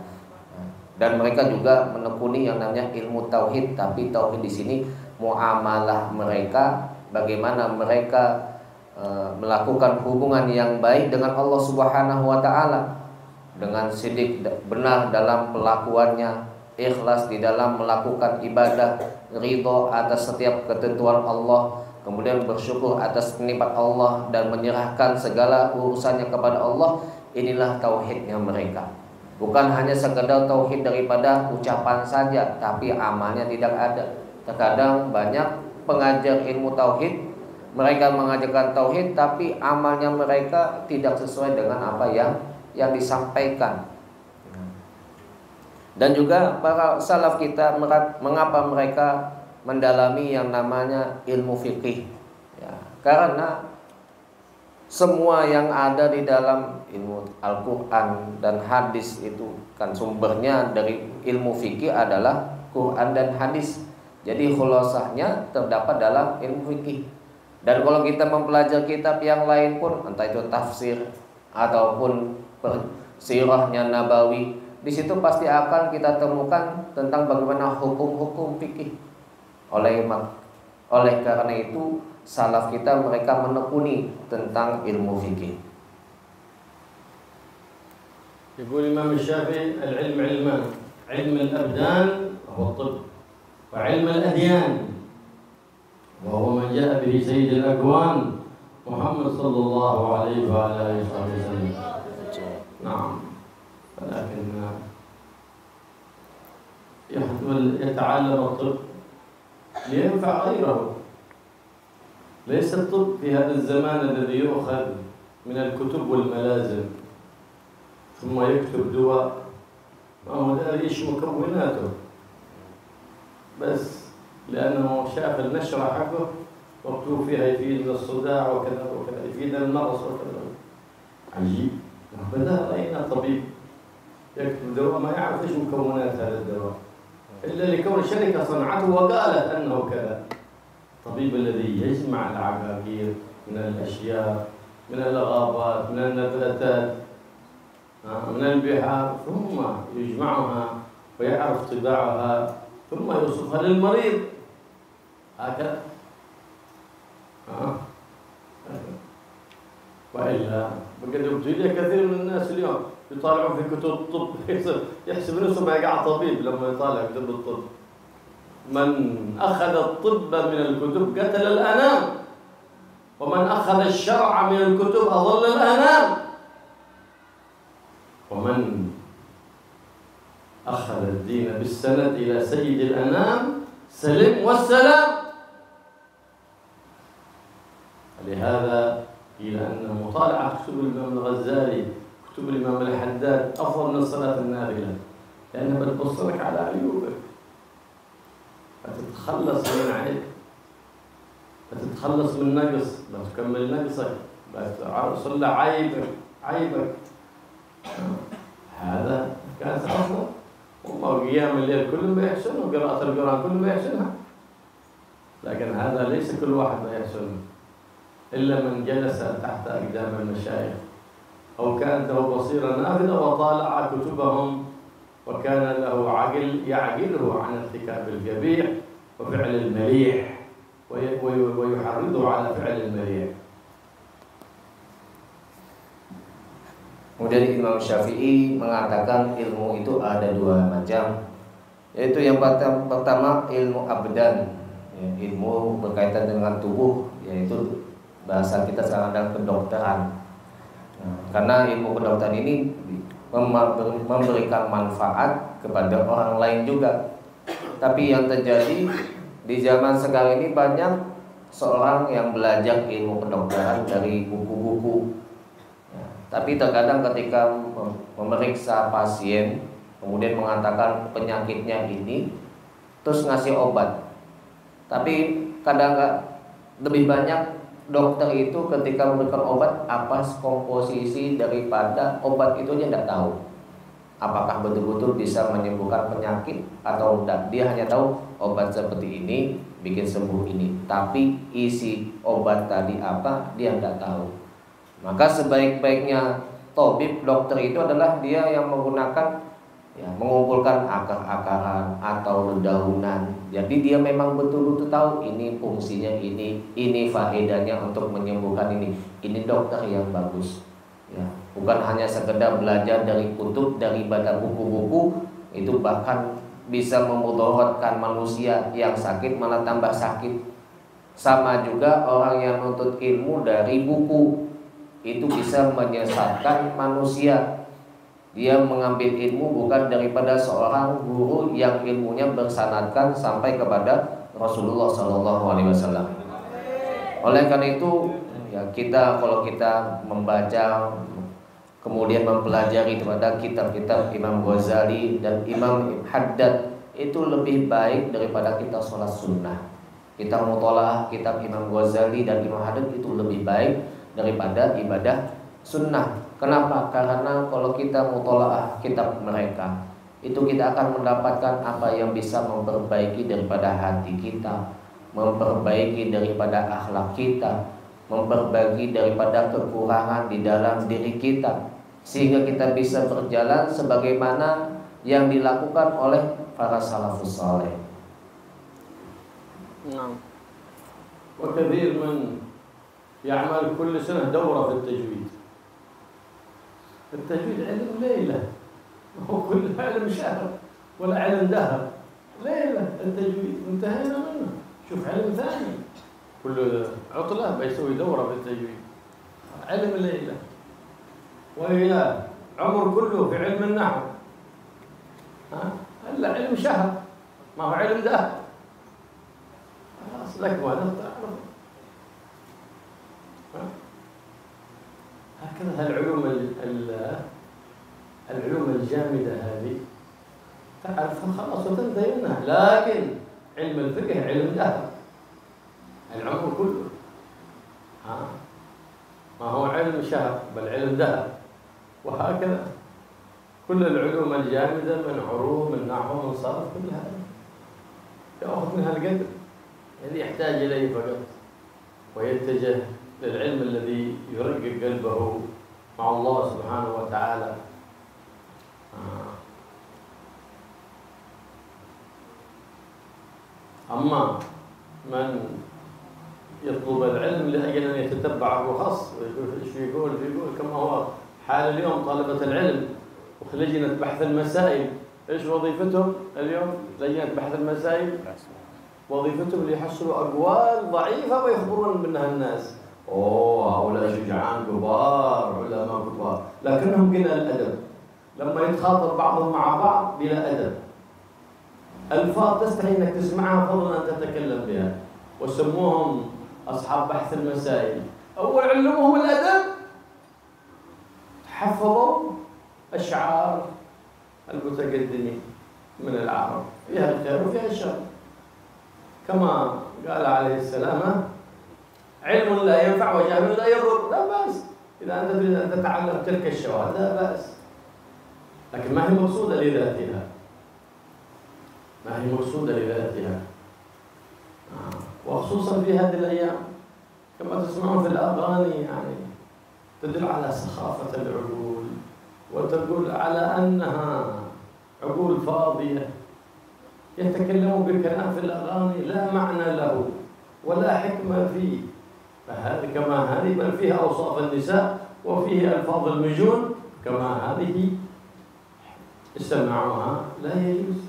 Dan mereka juga menekuni yang namanya ilmu tauhid, tapi tauhid di sini muamalah mereka, bagaimana mereka melakukan hubungan yang baik dengan Allah Subhanahu wa taala, dengan sidik benar dalam pelakuannya, ikhlas di dalam melakukan ibadah, ridho atas setiap ketentuan Allah, kemudian bersyukur atas nikmat Allah dan menyerahkan segala urusannya kepada Allah. Inilah tauhidnya mereka. Bukan hanya sekedar tauhid daripada ucapan saja, tapi amalnya tidak ada. Terkadang banyak pengajar ilmu tauhid, mereka mengajarkan tauhid, tapi amalnya mereka tidak sesuai dengan apa yang disampaikan. Dan juga para salaf kita, mengapa mereka mendalami yang namanya ilmu fikih, ya, karena semua yang ada di dalam ilmu Al-Quran dan hadis itu kan sumbernya dari ilmu fikih adalah Quran dan hadis. Jadi khulasahnya terdapat dalam ilmu fikih. Dan kalau kita mempelajari kitab yang lain pun, entah itu tafsir ataupun sirahnya Nabawi, di situ pasti akan kita temukan tentang bagaimana hukum-hukum fikih. Oleh karena itu salaf kita mereka menekuni tentang ilmu fikih. يقول الإمام الشافعي العلم علمان، علم الأبدان وهو الطب، وعلم الأديان وهو من جاء به سيد الأكوان محمد صلى الله عليه وعلى آله وسلم. نعم، ولكن يتعلم الطب لينفع غيره. ليس الطب في هذا الزمان الذي يؤخذ من الكتب والملازم ثم يكتب دواء ما هو لا ايش مكوناته، بس لأنه شاف النشرة حقه مكتوب فيها يفيد الصداع وكذا وكذا، يفيد المرض وكذا. عجيب. بدأ رأينا طبيب يكتب دواء ما يعرف ايش مكونات هذا الدواء إلا لكون شركة صنعته وقالت أنه كذا. الطبيب الذي يجمع العقاقير من الأشياء، من الغابات، من النباتات، من البحار، ثم يجمعها ويعرف طباعها ثم يوصفها للمريض هكذا. وإلا بقد ابتلي كثير من الناس اليوم يطالعون في كتب الطب يحسب نفسه ما يقع طبيب لما يطالع كتب الطب. من أخذ الطب من الكتب قتل الأنام، ومن أخذ الشرع من الكتب أضل الأنام، ومن أخذ الدين بالسند إلى سيد الأنام سلم والسلام. لهذا قيل أن مطالعة كتب الإمام الغزالي، كتب الإمام الحداد أفضل من الصلاة النافلة، لأنها بتبصرك على عيوبك، بتتخلص من عيب، بتتخلص من نقص، بتكمل نقصك، بتصلح عيبك. هذا كانت أفضل. والله قيام الليل كلهم بيحسنه، وقراءة القرآن كلهم بيحسنها، لكن هذا ليس كل واحد بيحسنه إلا من جلس تحت أقدام المشايخ أو كانت له بصيرة نافذة وطالع كتبهم وكان له عقل يعقله عن ارتكاب القبيح وفعل المليح ويحرضه على فعل المليح. Kemudian Imam Syafi'i mengatakan ilmu itu ada dua macam, yaitu yang pertama ilmu abdan, ya, ilmu berkaitan dengan tubuh, yaitu bahasa kita sekarang adalah kedokteran. Nah, karena ilmu kedokteran ini memberikan manfaat kepada orang lain juga. Tapi yang terjadi di zaman sekarang ini banyak seorang yang belajar ilmu kedokteran dari buku-buku. Tapi terkadang ketika memeriksa pasien, kemudian mengatakan penyakitnya ini, terus ngasih obat. Tapi kadang lebih banyak dokter itu ketika memberikan obat, apa komposisi daripada obat itu dia tidak tahu. apakah betul-betul bisa menyembuhkan penyakit atau tidak. Dia hanya tahu obat seperti ini bikin sembuh ini, tapi isi obat tadi apa dia tidak tahu. Maka sebaik-baiknya tabib, dokter itu adalah dia yang menggunakan mengumpulkan akar-akaran atau dedaunan. Jadi dia memang betul-betul tahu ini fungsinya ini faedahnya untuk menyembuhkan ini. Ini dokter yang bagus. Ya, bukan hanya sekedar belajar dari kutub, dari baca buku-buku, itu bahkan bisa memudaratkan manusia yang sakit malah tambah sakit. Sama juga orang yang menuntut ilmu dari buku, itu bisa menyesatkan manusia. Dia mengambil ilmu bukan daripada seorang guru yang ilmunya bersanadkan sampai kepada Rasulullah SAW. Oleh karena itu, ya kita kalau kita membaca kemudian mempelajari kepada kitab-kitab Imam Ghazali dan Imam Haddad, itu lebih baik daripada kita sholat sunnah. Kita mutolaah kitab Imam Ghazali dan Imam Haddad itu lebih baik daripada ibadah sunnah. Kenapa? Karena kalau kita mutolaah kitab mereka, itu kita akan mendapatkan apa yang bisa memperbaiki daripada hati kita, memperbaiki daripada akhlak kita, memperbaiki daripada kekurangan di dalam diri kita, sehingga kita bisa berjalan sebagaimana yang dilakukan oleh para salafus saleh. وكثير من يعمل كل سنة دورة في التجويد. التجويد علم ليلة، هو كل علم شهر ولا علم دهر. ليلة التجويد انتهينا منه، شوف علم ثاني كل عطلة بيسوي دورة في التجويد. علم ليلة وهي عمر كله في علم النحو. هلا علم شهر، ما هو علم دهر. خلاص لك ما تعرف. هكذا العلوم الجامدة هذه تعرفها خلاص وتنتهي منها. لكن علم الفقه علم دهر، العمر كله. ما هو علم شهر بل علم دهر. وهكذا كل العلوم الجامدة من عروض من نحو من صرف كل هذا يأخذ منها القدر الذي يحتاج إليه فقط، ويتجه للعلم الذي يرقق قلبه مع الله سبحانه وتعالى. أما من يطلب العلم لأجل أن يتتبع الرخص ويقول إيش يقول كما هو حال اليوم طلبة العلم ولجنة بحث المسائل، إيش وظيفتهم اليوم؟ لجنة بحث المسائل وظيفتهم ليحصلوا أقوال ضعيفة ويخبرون منها الناس. هؤلاء شجعان كبار علماء كبار، لكنهم بلا الأدب. لما يتخاطب بعضهم مع بعض بلا أدب، ألفاظ تستحي أنك تسمعها فضلا أن تتكلم بها، وسموهم أصحاب بحث المسائل. أول علمهم الأدب، حفظوا أشعار المتقدمين من العرب فيها الخير وفيها الشر، كما قال عليه السلام: علم لا ينفع وجهل لا يضر. لا بأس إذا أنت تريد أن تتعلم تلك الشواهد، لا بأس، لكن ما هي مقصودة لذاتها، ما هي مقصودة لذاتها. وخصوصا في هذه الأيام كما تسمعون في الأغاني، يعني تدل على سخافة العقول وتدل على أنها عقول فاضية، يتكلمون بكلام في الأغاني لا معنى له ولا حكمة فيه. فهذه كما هذه بل فيها أوصاف النساء وفيه ألفاظ المجون، كما هذه استماعها لا يجوز.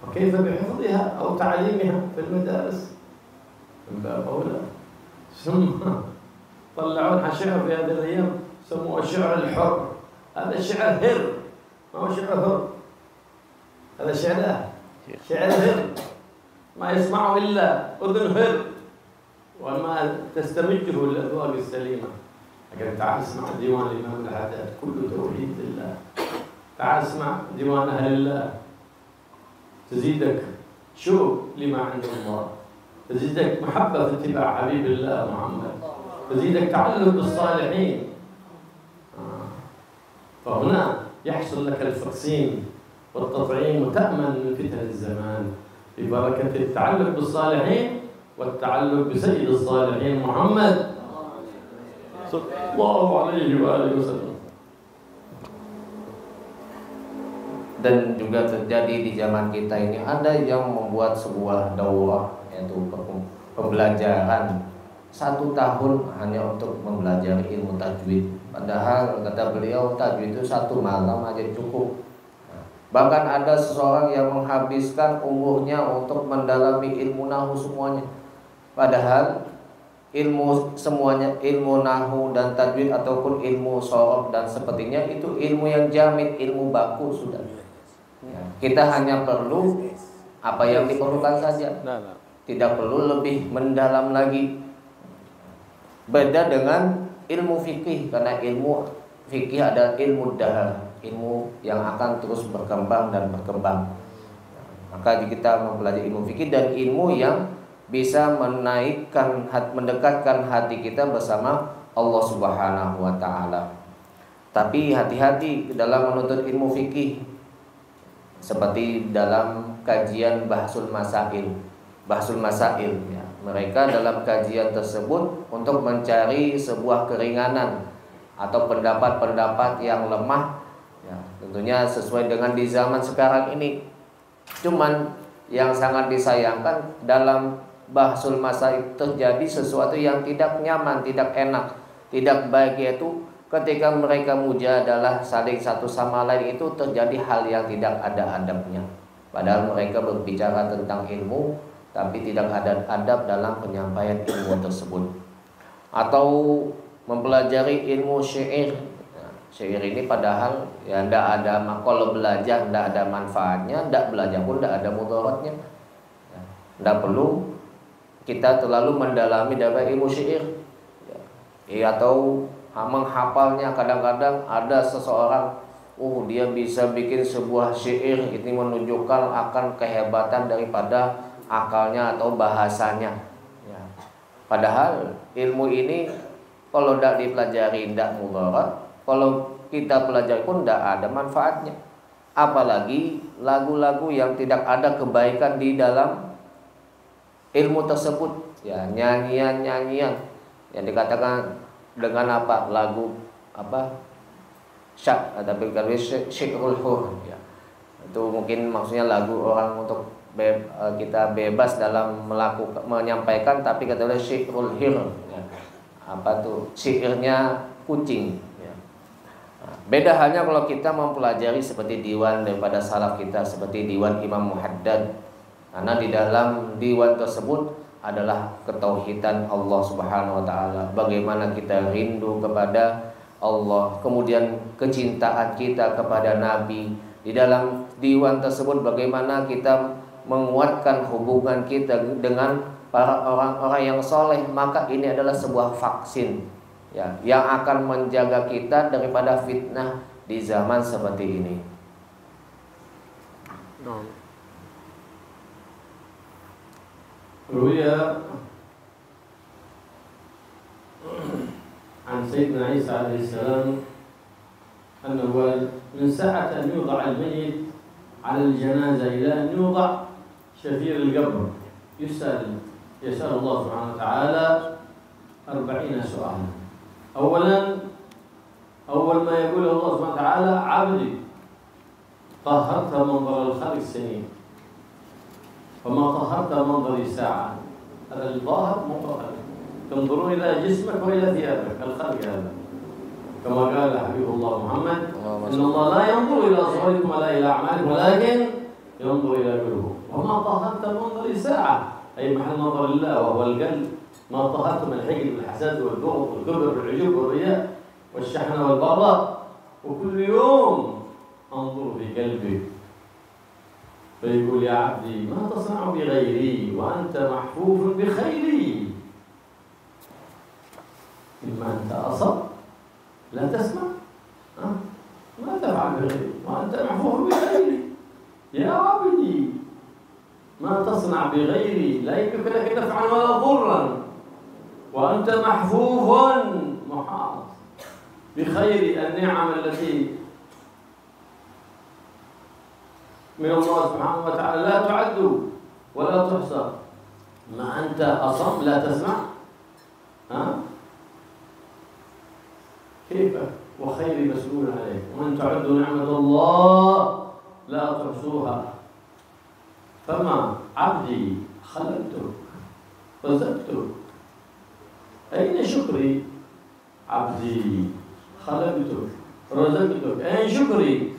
وكيف بحفظها أو تعليمها في المدارس من باب أولى. ثم طلعوا لها شعر في هذه الأيام سموه الشعر الحر. هذا الشعر هر، ما هو شعر هر، هذا شعر هر ما يسمعه إلا أذن هر وما تستمجه الأذواق السليمة. لكن تعال اسمع ديوان الإمام الحداد كله توحيد لله، تعال اسمع ديوان أهل الله، تزيدك شوق لما عند الله، تزيدك محبة في اتباع حبيب الله محمد، تزيدك تعلق بالصالحين. فهنا يحصل لك الفاكسين والتطعيم وتأمن من فتن الزمان ببركة التعلق بالصالحين والتعلق بسيد الصالحين محمد صلى الله عليه وآله وسلم. Dan juga terjadi di zaman kita ini, ada yang membuat sebuah daurah, yaitu pembelajaran 1 tahun hanya untuk mempelajari ilmu tajwid. Padahal kata beliau tajwid itu 1 malam aja cukup. Bahkan ada seseorang yang menghabiskan umurnya untuk mendalami ilmu nahu semuanya. Padahal ilmu semuanya, ilmu nahu dan tajwid ataupun ilmu shorof dan sepertinya itu ilmu yang jamid, ilmu baku sudah. Ya, kita hanya perlu apa yang diperlukan saja, tidak perlu lebih mendalam lagi. Beda dengan ilmu fikih, karena ilmu fikih ada ilmu dahar, ilmu yang akan terus berkembang dan berkembang. Maka kita mempelajari ilmu fikih dan ilmu yang bisa menaikkan, mendekatkan hati kita bersama Allah Subhanahu wa Ta'ala. Tapi hati-hati dalam menuntut ilmu fikih. Seperti dalam kajian Bahsul Masail ya. Mereka dalam kajian tersebut untuk mencari sebuah keringanan atau pendapat-pendapat yang lemah ya, tentunya sesuai dengan di zaman sekarang ini. Cuman yang sangat disayangkan dalam Bahsul Masail terjadi sesuatu yang tidak nyaman, tidak enak, tidak baik, yaitu ketika mereka mujadalah saling satu sama lain itu terjadi hal yang tidak ada adabnya. Padahal mereka berbicara tentang ilmu tapi tidak ada adab dalam penyampaian ilmu tersebut. Atau mempelajari ilmu syair. Nah, syair ini padahal ya tidak ada, kalau belajar tidak ada manfaatnya, tidak belajar pun tidak ada mudaratnya. Tidak perlu kita terlalu mendalami dalam ilmu syair ya, atau menghafalnya. Kadang-kadang ada seseorang dia bisa bikin sebuah syair, ini menunjukkan akan kehebatan daripada akalnya atau bahasanya ya. Padahal ilmu ini kalau tidak dipelajari tidak mudarat, kalau kita pelajari pun tidak ada manfaatnya. Apalagi lagu-lagu yang tidak ada kebaikan di dalam ilmu tersebut ya, nyanyian-nyanyian yang dikatakan dengan apa, lagu apa, syak, tapi kalau syikrul hur ya, itu mungkin maksudnya lagu orang untuk kita bebas dalam menyampaikan, tapi katanya syikrul hir ya, apa tuh, syairnya kucing ya. Nah, beda halnya kalau kita mempelajari seperti diwan daripada salaf kita, seperti diwan Imam Muhaddad, karena di dalam diwan tersebut adalah ketauhidan Allah Subhanahu wa Ta'ala, bagaimana kita rindu kepada Allah, kemudian kecintaan kita kepada Nabi. Di dalam diwan tersebut bagaimana kita menguatkan hubungan kita dengan para orang-orang yang soleh. Maka ini adalah sebuah vaksin ya, yang akan menjaga kita daripada fitnah di zaman seperti ini. روي عن سيدنا عيسى عليه السلام أنه من ساعة أن يوضع الميت على الجنازة إلى أن يوضع شفير القبر يسأل الله سبحانه وتعالى 40 سؤالا. أول ما يقول الله سبحانه وتعالى: عبدي طهرت منظر الخلق سنين فما طهرت منظري ساعة. هذا الظاهر مطلق، تنظرون إلى جسمك وإلى ثيابك، الخلق هذا كما قال حبيب الله محمد: إن الله لا ينظر إلى صوركم ولا إلى أعمالكم ولكن ينظر إلى قلوبكم. وما طهرت منظري ساعة أي محل نظر الله وهو القلب. ما طهرت من الحقد والحسد والبغض والكبر والعجب والرياء والشحن والبغضاء. وكل يوم أنظر في قلبك فيقول: يا عبدي ما تصنع بغيري وأنت محفوف بخيري. إما أنت أصب لا تسمع ما تفعل بغيري وأنت محفوف بخيري. يا عبدي ما تصنع بغيري لا يملك لك نفعا ولا ضرا وأنت محفوف محاط بخير النعم التي من الله سبحانه وتعالى لا تعد ولا تحصى. ما أنت أصم لا تسمع؟ كيف؟ وخير مسؤول عليك. ومن تعدوا نعمة الله لا تحصوها. فما عبدي خلقتك رزقتك، أين شكري؟ عبدي خلقتك رزقتك، أين شكري؟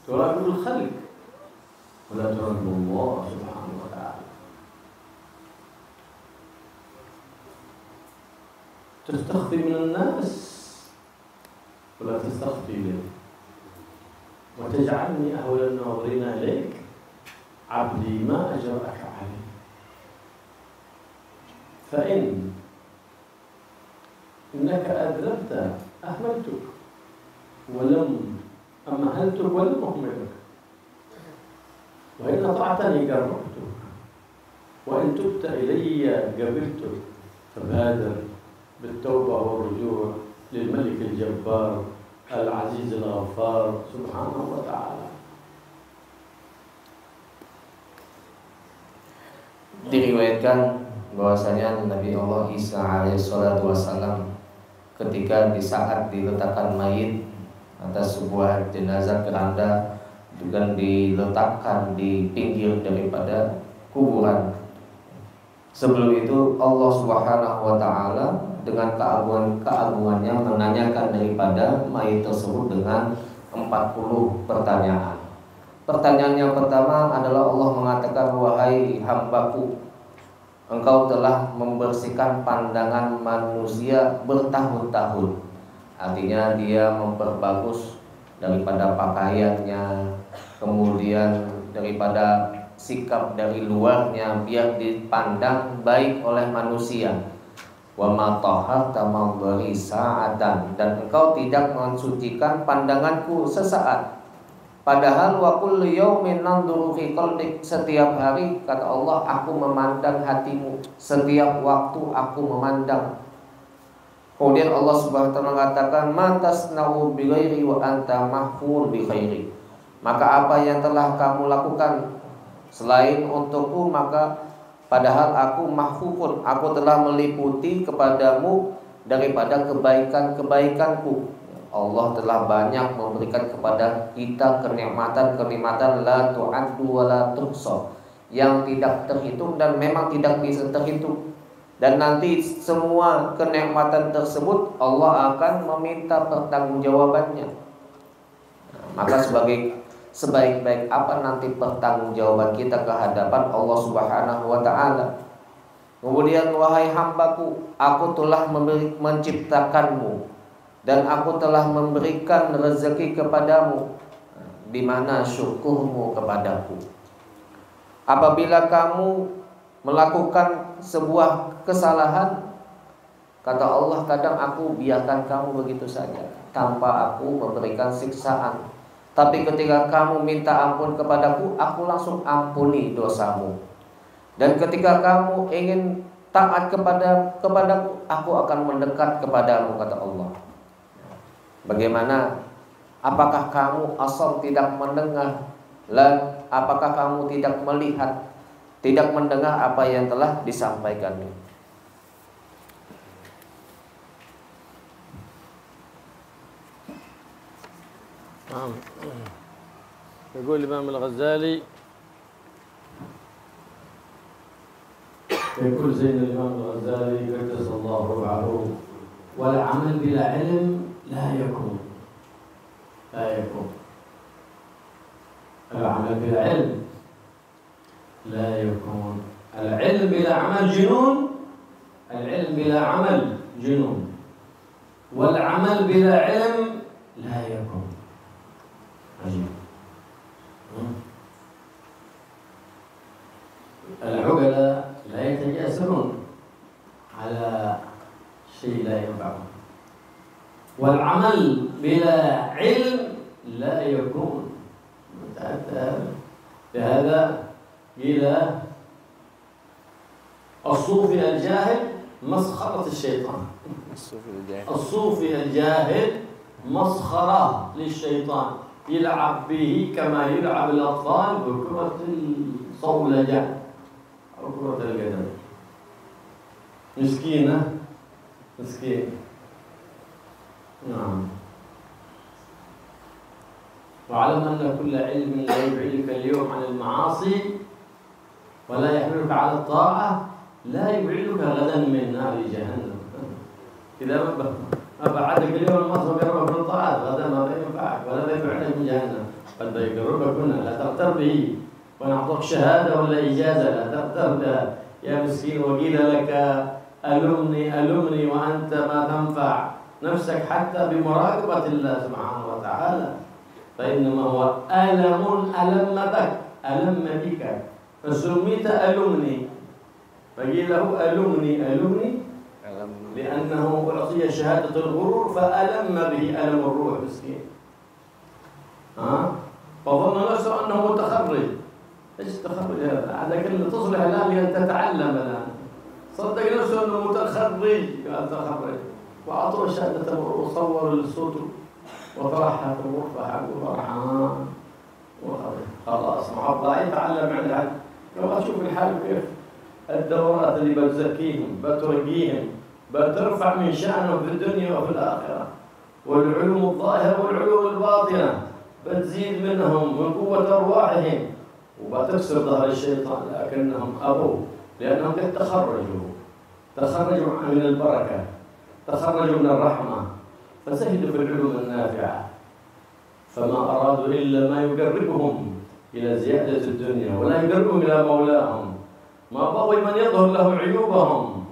تراقب الخلق ولا تراقب الله سبحانه وتعالى. تستخفي من الناس ولا تستخفي منه، وتجعلني أهون الناظرين إليك. عبدي ما أجرأك عليه، إنك أذنبت أهملتك ولم أمهلتك ولم أهملك، وإن أطعتني قربتك، وإن تبت إلي قبلتك. فبادر بالتوبة والرجوع للملك الجبار العزيز الغفار سبحانه وتعالى. Diriwayatkan bahwasanya Nabi Allah Isa alaihissalatu wassalam ketika di saat diletakkan mayit atas sebuah jenazah keranda juga diletakkan di pinggir daripada kuburan. Sebelum itu Allah Subhanahu wa taala dengan keagungannya menanyakan daripada mayit tersebut dengan 40 pertanyaan. Pertanyaan yang pertama adalah Allah mengatakan, wahai hambaku, engkau telah membersihkan pandangan manusia bertahun-tahun. Artinya dia memperbagus daripada pakaiannya, kemudian daripada sikap dari luarnya biar dipandang baik oleh manusia. Wa ma taharta mawdari sa'atan, dan engkau tidak mensucikan pandanganku sesaat. Padahal wa kullu yaumin nanzuru fi qalbik, setiap hari kata Allah aku memandang hatimu, setiap waktu aku memandang. Kemudian Allah Subhanahu wa taala mengatakan, ma tasna'u bi ghairi wa anta mahfur bi khairi. Maka apa yang telah kamu lakukan selain untukku, maka padahal aku mahfufun, aku telah meliputi kepadamu daripada kebaikan-kebaikanku. Allah telah banyak memberikan kepada kita kenikmatan-kenikmatan la tu'addu wa la tuhsa, yang tidak terhitung dan memang tidak bisa terhitung. Dan nanti semua kenikmatan tersebut Allah akan meminta pertanggungjawabannya. Maka sebaik-baik apa nanti pertanggungjawaban kita ke hadapan Allah Subhanahu wa taala. Kemudian, wahai hambaku, aku telah menciptakanmu dan aku telah memberikan rezeki kepadamu. Di mana syukurmu kepadaku? Apabila kamu melakukan sebuah kesalahan, kata Allah, kadang aku biarkan kamu begitu saja tanpa aku memberikan siksaan. Tapi ketika kamu minta ampun kepadaku, aku langsung ampuni dosamu. Dan ketika kamu ingin taat kepadaku, aku akan mendekat kepadamu, kata Allah. Bagaimana? Apakah kamu asal tidak mendengar? Apakah kamu tidak melihat, tidak mendengar apa yang telah disampaikan? يقول الإمام الغزالي، يقول زين الإمام الغزالي قدس الله روحه، والعمل بلا علم لا يكون. العمل بلا علم لا يكون. العلم بلا عمل جنون. العلم بلا عمل جنون، والعمل بلا علم لا يكون. عجيب. العقلاء لا يتجاسرون على شيء لا ينفعهم، والعمل بلا علم لا يكون. لهذا قيل الصوفي الجاهل مسخرة الشيطان. الصوفي الجاهل مسخرة للشيطان. يلعب به كما يلعب الأطفال بكرة الصولجة أو كرة القدم. مسكينة مسكين. نعم. واعلم أن كل علم لا يبعدك اليوم عن المعاصي ولا يحملك على الطاعة لا يبعدك غدا من نار جهنم. إذا ما بعدك اليوم المعصية وقربك من الطاعات غدا ما ينفعك ولا يبعدك من جهنم. قد يقربك هنا لا تغتر به، ونعطيك شهادة ولا إجازة لا تغتر بها يا مسكين. وقيل لك ألمني ألمني وأنت ما تنفع نفسك حتى بمراقبة الله سبحانه وتعالى، فإنما هو ألم بك، ألم بك فسميت ألمني. فقيل له ألمني لأنه أعطي شهادة الغرور فألم به ألم الروح مسكين. فظن نفسه أنه متخرج. إيش التخرج هذا؟ كلمة تصلح الآن لأن تتعلم الآن. صدق نفسه أنه متخرج، قال تخرج وأعطوه شهادة الغرور وصور الصوت وطرحها في الغرفة حقه فرحان خلاص معطى يتعلم عند حد. لو أشوف الحال كيف الدورات اللي بتزكيهم بترقيهم بترفع من شأنهم في الدنيا وفي الآخرة، والعلوم الظاهرة والعلوم الباطنة بتزيد منهم من قوة أرواحهم وبتكسر ظهر الشيطان، لكنهم أبوا لأنهم قد تخرجوا من البركة، تخرجوا من الرحمة، فزهدوا في العلوم النافعة، فما أرادوا إلا ما يقربهم إلى زيادة الدنيا ولا يقربهم إلى مولاهم. ما بغوا من يظهر له عيوبهم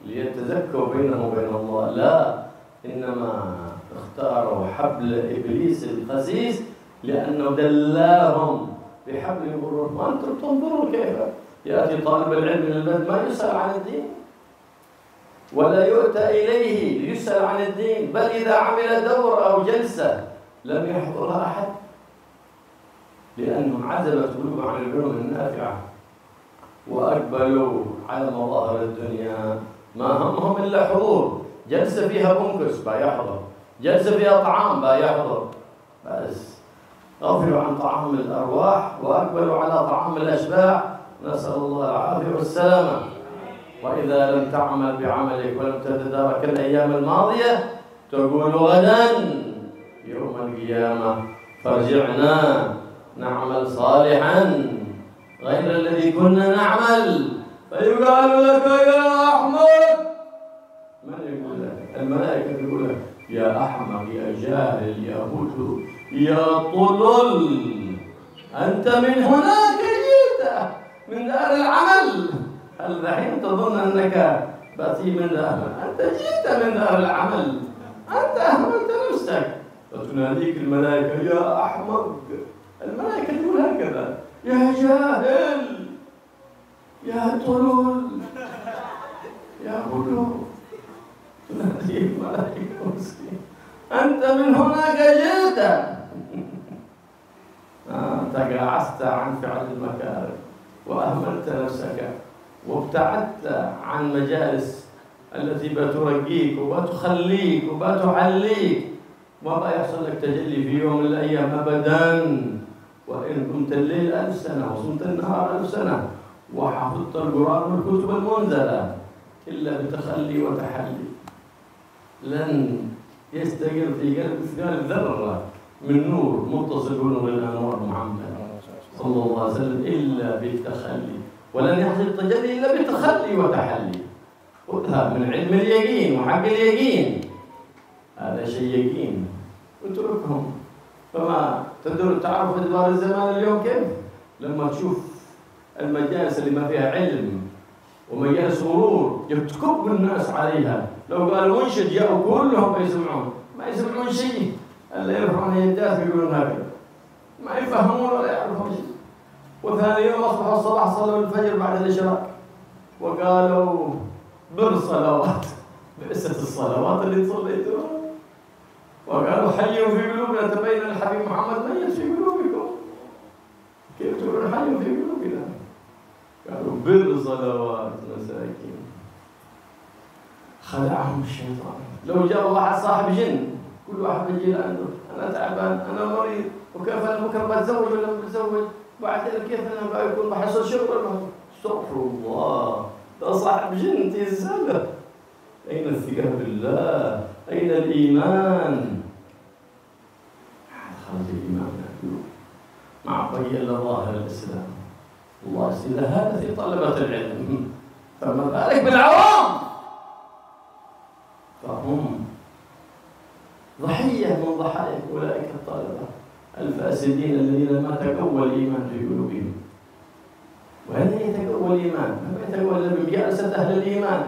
ليتزكوا بينهم وبين الله، لا، إنما اختاروا حبل إبليس الخسيس لأنه دلاهم بحبل الغرور. وأنتم تنظروا كيف يأتي طالب العلم من البلد ما يسأل عن الدين ولا يؤتى إليه ليسأل عن الدين، بل إذا عمل دورة أو جلسة لم يحضرها أحد لأنهم عزلت قلوبهم عن العلوم النافعة وأقبلوا على مظاهر الدنيا. ما همهم إلا حضور جلسة فيها بنكس بيحضر، جلسة فيها طعام بيحضر، بس غفلوا عن طعام الأرواح وأقبلوا على طعام الأشباع. نسأل الله العافية والسلامة. وإذا لم تعمل بعملك ولم تتدارك الأيام الماضية تقول غدا يوم القيامة فرجعنا نعمل صالحا غير الذي كنا نعمل، فيقال لك يا أحمد. من يقول لك؟ الملائكة تقول لك يا أحمق يا جاهل يا هدهد يا طلل، أنت من هناك جئت من دار العمل. هل الحين تظن أنك باتي من دار؟ أنت جئت من دار العمل، أنت أهملت نفسك. فتناديك الملائكة يا أحمق. الملائكة تقول هكذا يا جاهل يا طلول يا هدوء. تناديك الملائكة مسكين أنت من هناك جئت. تقاعست عن فعل المكارم وأهملت نفسك وابتعدت عن مجالس التي بترقيك وبتخليك وبتعليك، وما يحصل لك تجلي في يوم من الأيام أبدا. وإن قمت الليل 1000 سنة وصمت النهار 1000 سنة وحفظت القرآن والكتب المنزلة إلا بتخلي وتحلي لن يستقر في قلب مثقال ذرة من نور متصل بنور الأنوار محمد صلى الله عليه وسلم إلا بالتخلي، ولن يحصل التجلي إلا بالتخلي وتحلي. خذها من علم اليقين وحق اليقين، هذا شيء يقين. اتركهم. فما تدور تعرف ادوار الزمان اليوم كيف؟ لما تشوف المجالس اللي ما فيها علم ومجالس غرور يتكب الناس عليها، لو قالوا انشد جاءوا كلهم يسمعون، ما يسمعون شيء الا يرفعون يدات يقولون هكذا، ما يفهمون ولا يعرفون شيء. وثاني يوم اصبحوا الصباح صلوا الفجر بعد الاشراق وقالوا بالصلوات، بئست الصلوات اللي صليتوها، وقالوا حي في قلوبنا تبين الحبيب محمد ميت في قلوبكم. كيف تقولون حي في قلوبنا؟ قالوا بالصلوات مساكين. خدعهم الشيطان. لو جاء واحد صاحب جن كل واحد يجي عنده أنا تعبان، أنا مريض، وكيف أنا بكرة بتزوج ولا ما بتزوج؟ بعدين كيف أنا بكون بحصل شغل ولا؟ استغفر الله، ده صاحب جنتي الزلة. أين الثقة بالله؟ أين الإيمان؟ خرج الإيمان من القلوب، ما بقي إلا ظاهر الإسلام. الله يسأل هذا في طلبة العلم، فما بالك بالعوام؟ فهم ضحية من ضحايا أولئك الطلبة الفاسدين الذين ما تقوى الإيمان في قلوبهم. وهذا يتقوى الإيمان، ما يتقوى إلا بمجالسة أهل الإيمان،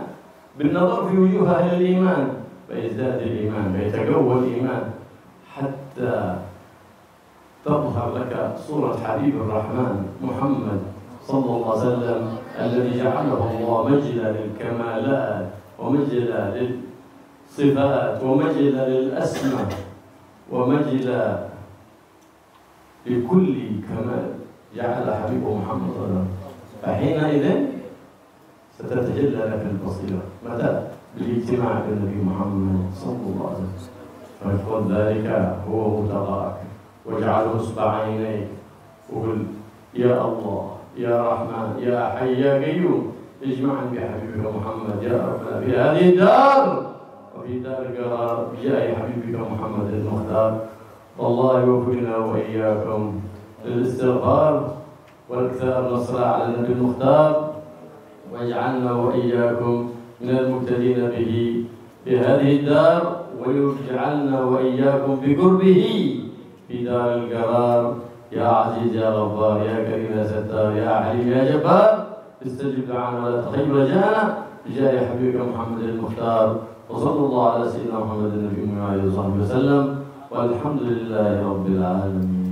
بالنظر في وجوه أهل الإيمان، فيزداد الإيمان، فيتقوى الإيمان حتى تظهر لك صورة حبيب الرحمن محمد صلى الله عليه وسلم الذي جعله الله مجلى للكمالات ومجلى للصفات ومجلى للأسماء ومجلى لكل كمال جعل حبيبه محمد صلى الله عليه وسلم. فحينئذ ستتجلى لك البصيرة. متى؟ بالاجتماع بالنبي محمد صلى الله عليه وسلم. فقل ذلك هو مبتغاك، واجعله اصبع عينيك وقل يا الله يا رحمن يا حي يا قيوم اجمعني بحبيبك محمد يا ربنا في هذه الدار وفي دار القرار بجاه حبيبك محمد المختار. والله يوفقنا واياكم للاستغفار والاكثار من الصلاه على النبي المختار، واجعلنا واياكم من المقتدين به في هذه الدار، ويجعلنا واياكم بقربه في دار القرار. يا عزيز يا غفار يا كريم يا ستار يا حليم يا جبار، استجب دعانا ولا تخيب رجانا بجاه حبيبك محمد المختار. وصلى الله على سيدنا محمد النبي وعلى وصحبه وسلم، والحمد لله رب العالمين.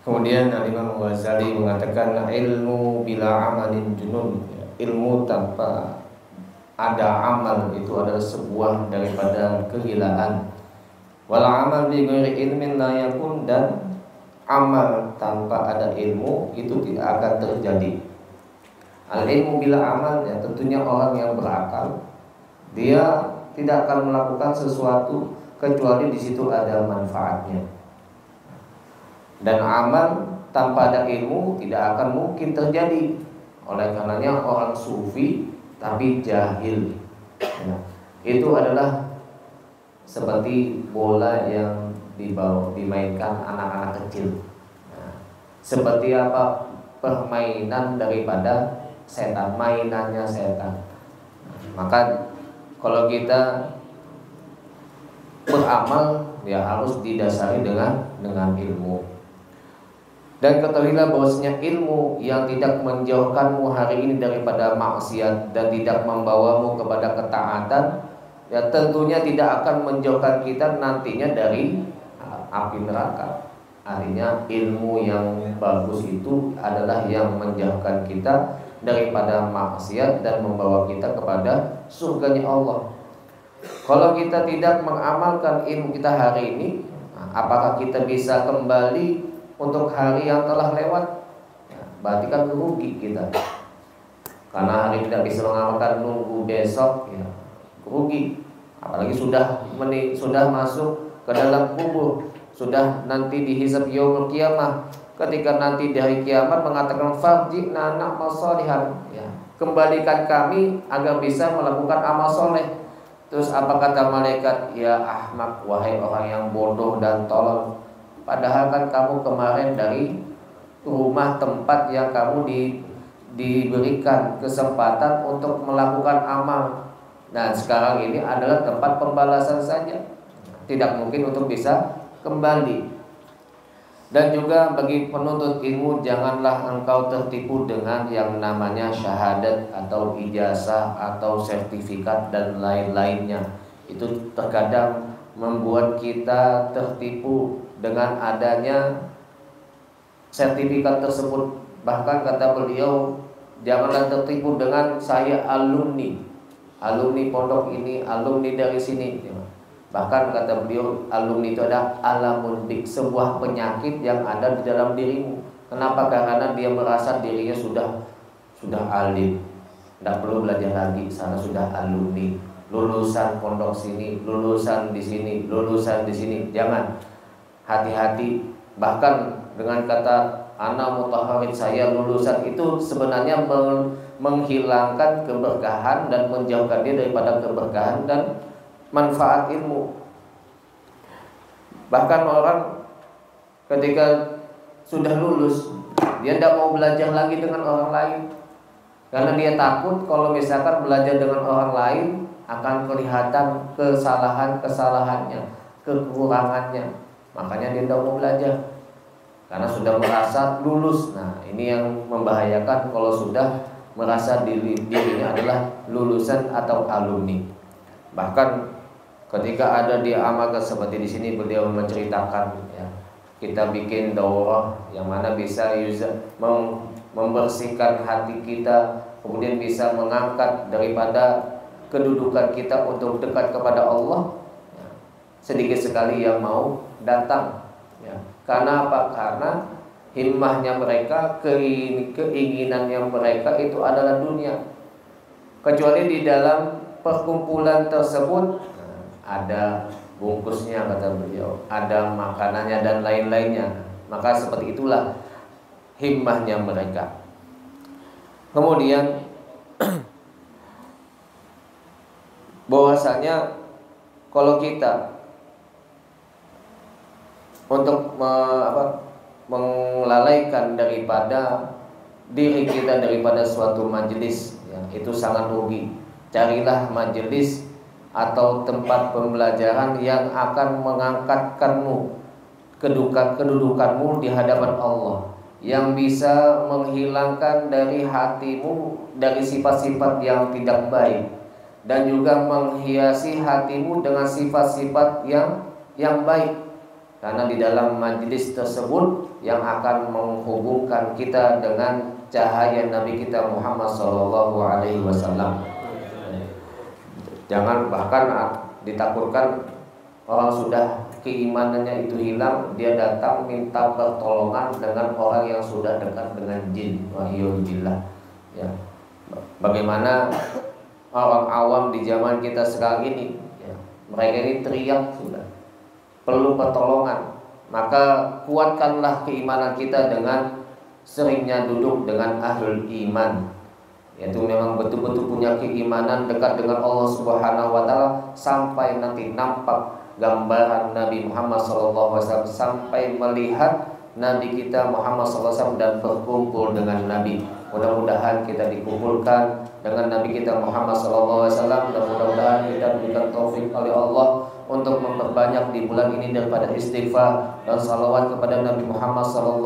Kemudian Imam Ghazali mengatakan ilmu bila amalin junun, ilmu tanpa ada amal itu adalah sebuah daripada kegilaan. Wal amal bi ghairi ilmin la yakun, dan amal tanpa ada ilmu itu tidak akan terjadi. Al ilmu bila amal, ya tentunya orang yang berakal dia tidak akan melakukan sesuatu kecuali di situ ada manfaatnya. Dan amal tanpa ada ilmu tidak akan mungkin terjadi. Oleh karenanya orang sufi tapi jahil, ya, itu adalah seperti bola yang dimainkan anak-anak kecil. Nah, seperti apa permainan daripada setan, mainannya setan. Maka kalau kita beramal ya harus didasari dengan ilmu. Dan ketahuilah bahwasanya ilmu yang tidak menjauhkanmu hari ini daripada maksiat dan tidak membawamu kepada ketaatan, ya tentunya tidak akan menjauhkan kita nantinya dari api neraka. Artinya ilmu yang bagus itu adalah yang menjauhkan kita daripada maksiat dan membawa kita kepada surganya Allah. Kalau kita tidak mengamalkan ilmu kita hari ini, apakah kita bisa kembali untuk hari yang telah lewat? Ya, berarti kan rugi kita. Karena hari tidak bisa mengamalkan, nunggu besok, ya rugi. Apalagi sudah masuk ke dalam kubur, sudah nanti dihisab yaumul qiyamah. Ketika nanti di hari kiamat mengatakan farji'na na'mal shalihan, ya, kembalikan kami agar bisa melakukan amal soleh. Terus apa kata malaikat? Ya ahmak, wahai orang yang bodoh dan tolol, padahal kan kamu kemarin dari rumah tempat yang kamu diberikan kesempatan untuk melakukan amal. Nah sekarang ini adalah tempat pembalasan saja, tidak mungkin untuk bisa kembali. Dan juga bagi penuntut ilmu, janganlah engkau tertipu dengan yang namanya syahadat atau ijazah atau sertifikat dan lain-lainnya. Itu terkadang membuat kita tertipu dengan adanya sertifikat tersebut. Bahkan kata beliau, janganlah tertipu dengan saya alumni pondok ini, alumni dari sini. Bahkan kata beliau, alumni itu adalah alamun bik, sebuah penyakit yang ada di dalam dirimu. Kenapa? Karena dia merasa dirinya sudah alim, tidak perlu belajar lagi, sana sudah alumni. lulusan pondok sini, lulusan di sini, lulusan di sini. Jangan, hati-hati. Bahkan dengan kata ana mutahharin, saya lulusan, itu sebenarnya menghilangkan keberkahan dan menjauhkan dia daripada keberkahan dan manfaat ilmu. Bahkan orang ketika sudah lulus, dia tidak mau belajar lagi dengan orang lain, karena dia takut kalau misalkan belajar dengan orang lain akan kelihatan kesalahannya, kekurangannya. Makanya dia tidak mau belajar, karena sudah merasa lulus. Nah, ini yang membahayakan kalau sudah merasa dirinya adalah lulusan atau alumni. Bahkan ketika ada di Amaga seperti di sini, beliau menceritakan, ya, kita bikin daurah yang mana bisa membersihkan hati kita, kemudian bisa mengangkat daripada kedudukan kita untuk dekat kepada Allah. Ya, sedikit sekali yang mau datang. Ya, karena apa? Karena himmahnya mereka, keinginannya mereka itu adalah dunia. Kecuali di dalam perkumpulan tersebut ada bungkusnya, kata beliau, ada makanannya dan lain-lainnya. Maka seperti itulah himmahnya mereka. Kemudian bahwasanya kalau kita untuk melalaikan daripada diri kita daripada suatu majelis, ya, itu sangat rugi. Carilah majelis atau tempat pembelajaran yang akan mengangkatkanmu, kedudukanmu di hadapan Allah, yang bisa menghilangkan dari hatimu dari sifat-sifat yang tidak baik, dan juga menghiasi hatimu dengan sifat-sifat yang baik. Karena di dalam majelis tersebut yang akan menghubungkan kita dengan cahaya Nabi kita Muhammad SAW. Jangan, bahkan ditakutkan orang sudah keimanannya itu hilang, dia datang minta pertolongan dengan orang yang sudah dekat dengan jin. Wahyubillah. Ya. Bagaimana orang awam di zaman kita sekarang ini, ya, mereka ini teriak sudah perlu pertolongan. Maka kuatkanlah keimanan kita dengan seringnya duduk dengan ahlul iman, yaitu memang betul-betul punya keimanan dekat dengan Allah Subhanahu wa taala, sampai nanti nampak gambaran Nabi Muhammad SAW, sampai melihat Nabi kita Muhammad SAW dan berkumpul dengan Nabi. Mudah-mudahan kita dikumpulkan dengan Nabi kita Muhammad SAW, dan mudah-mudahan kita diberikan taufik oleh Allah untuk memperbanyak di bulan ini daripada istighfar dan salawat kepada Nabi Muhammad SAW,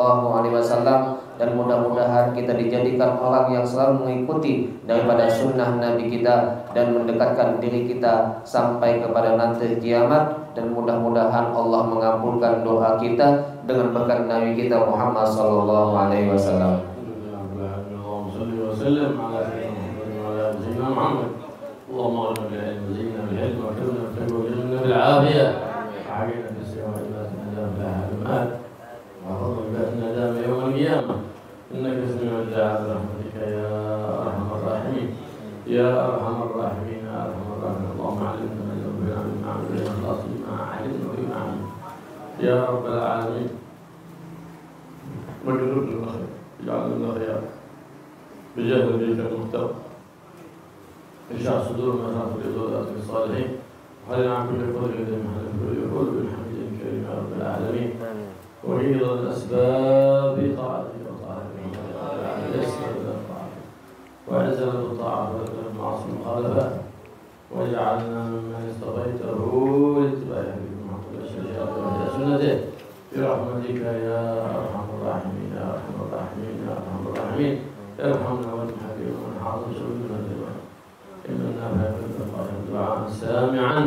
dan mudah-mudahan kita dijadikan orang yang selalu mengikuti daripada sunnah Nabi kita dan mendekatkan diri kita sampai kepada nanti kiamat. Dan mudah-mudahan Allah mengabulkan doa kita dengan berkat Nabi kita Muhammad SAW. اللهم اغفر بالعلم وزينا بالعلم واكرمنا بالحلم وجنبنا بالعافيه وعافنا بالسوء وعافنا بالمال وفضل بأسنا دام يوم القيامه انك سميع الدعاء برحمتك يا ارحم الراحمين يا ارحم الراحمين يا ارحم الراحمين. اللهم علمنا ما ينفعنا بما علمنا واخلص بما علمنا وبما علمنا يا رب العالمين. وجزاك الله خير، اجعلنا خيار بجاه نبيك المختار، اشرح صدور ما خاف لضلالات الصالحين، وحلنا عن كل قول يدين محل كل يقول بالحمد الكريم يا رب العالمين. وحيد الاسباب طاعتك وطاعتك يسر طاعتك وعزنا بالطاعه وذكر المعاصي المخالفات، واجعلنا ممن اصطفيته لاتباع حبيبك محمد الشريعه وهدى سنته برحمتك يا ارحم الراحمين يا ارحم الراحمين يا ارحم الراحمين. ارحمنا والحبيب ومن حاضر سبيلنا الدعاء إننا بحفظ الله دعاء سامعا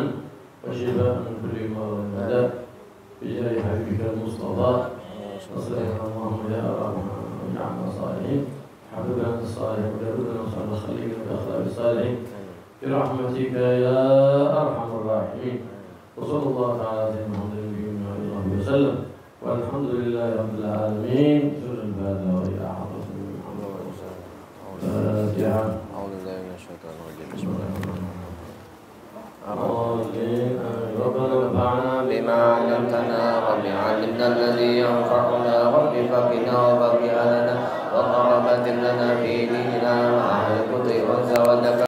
وشفاء من كل مرض وداء بجاه حبيبك المصطفى. وصلنا اللهم يا رحمن واجعلنا صالحين، حبيبنا الصالح وجعلنا صالح خليك باخلاق الصالحين برحمتك يا ارحم الراحمين. وصلى الله تعالى على سيدنا محمد وعلى اله وصحبه وسلم، والحمد لله رب العالمين. سر الفاتحه والى حضره محمد الفاتحه. أعوذ بالله من الشيطان الرجيم. بسم الله الرحمن الرحيم. bina wa baqi alana wa qarabatin lana fi dinina wa ahli qutri wa zawadaka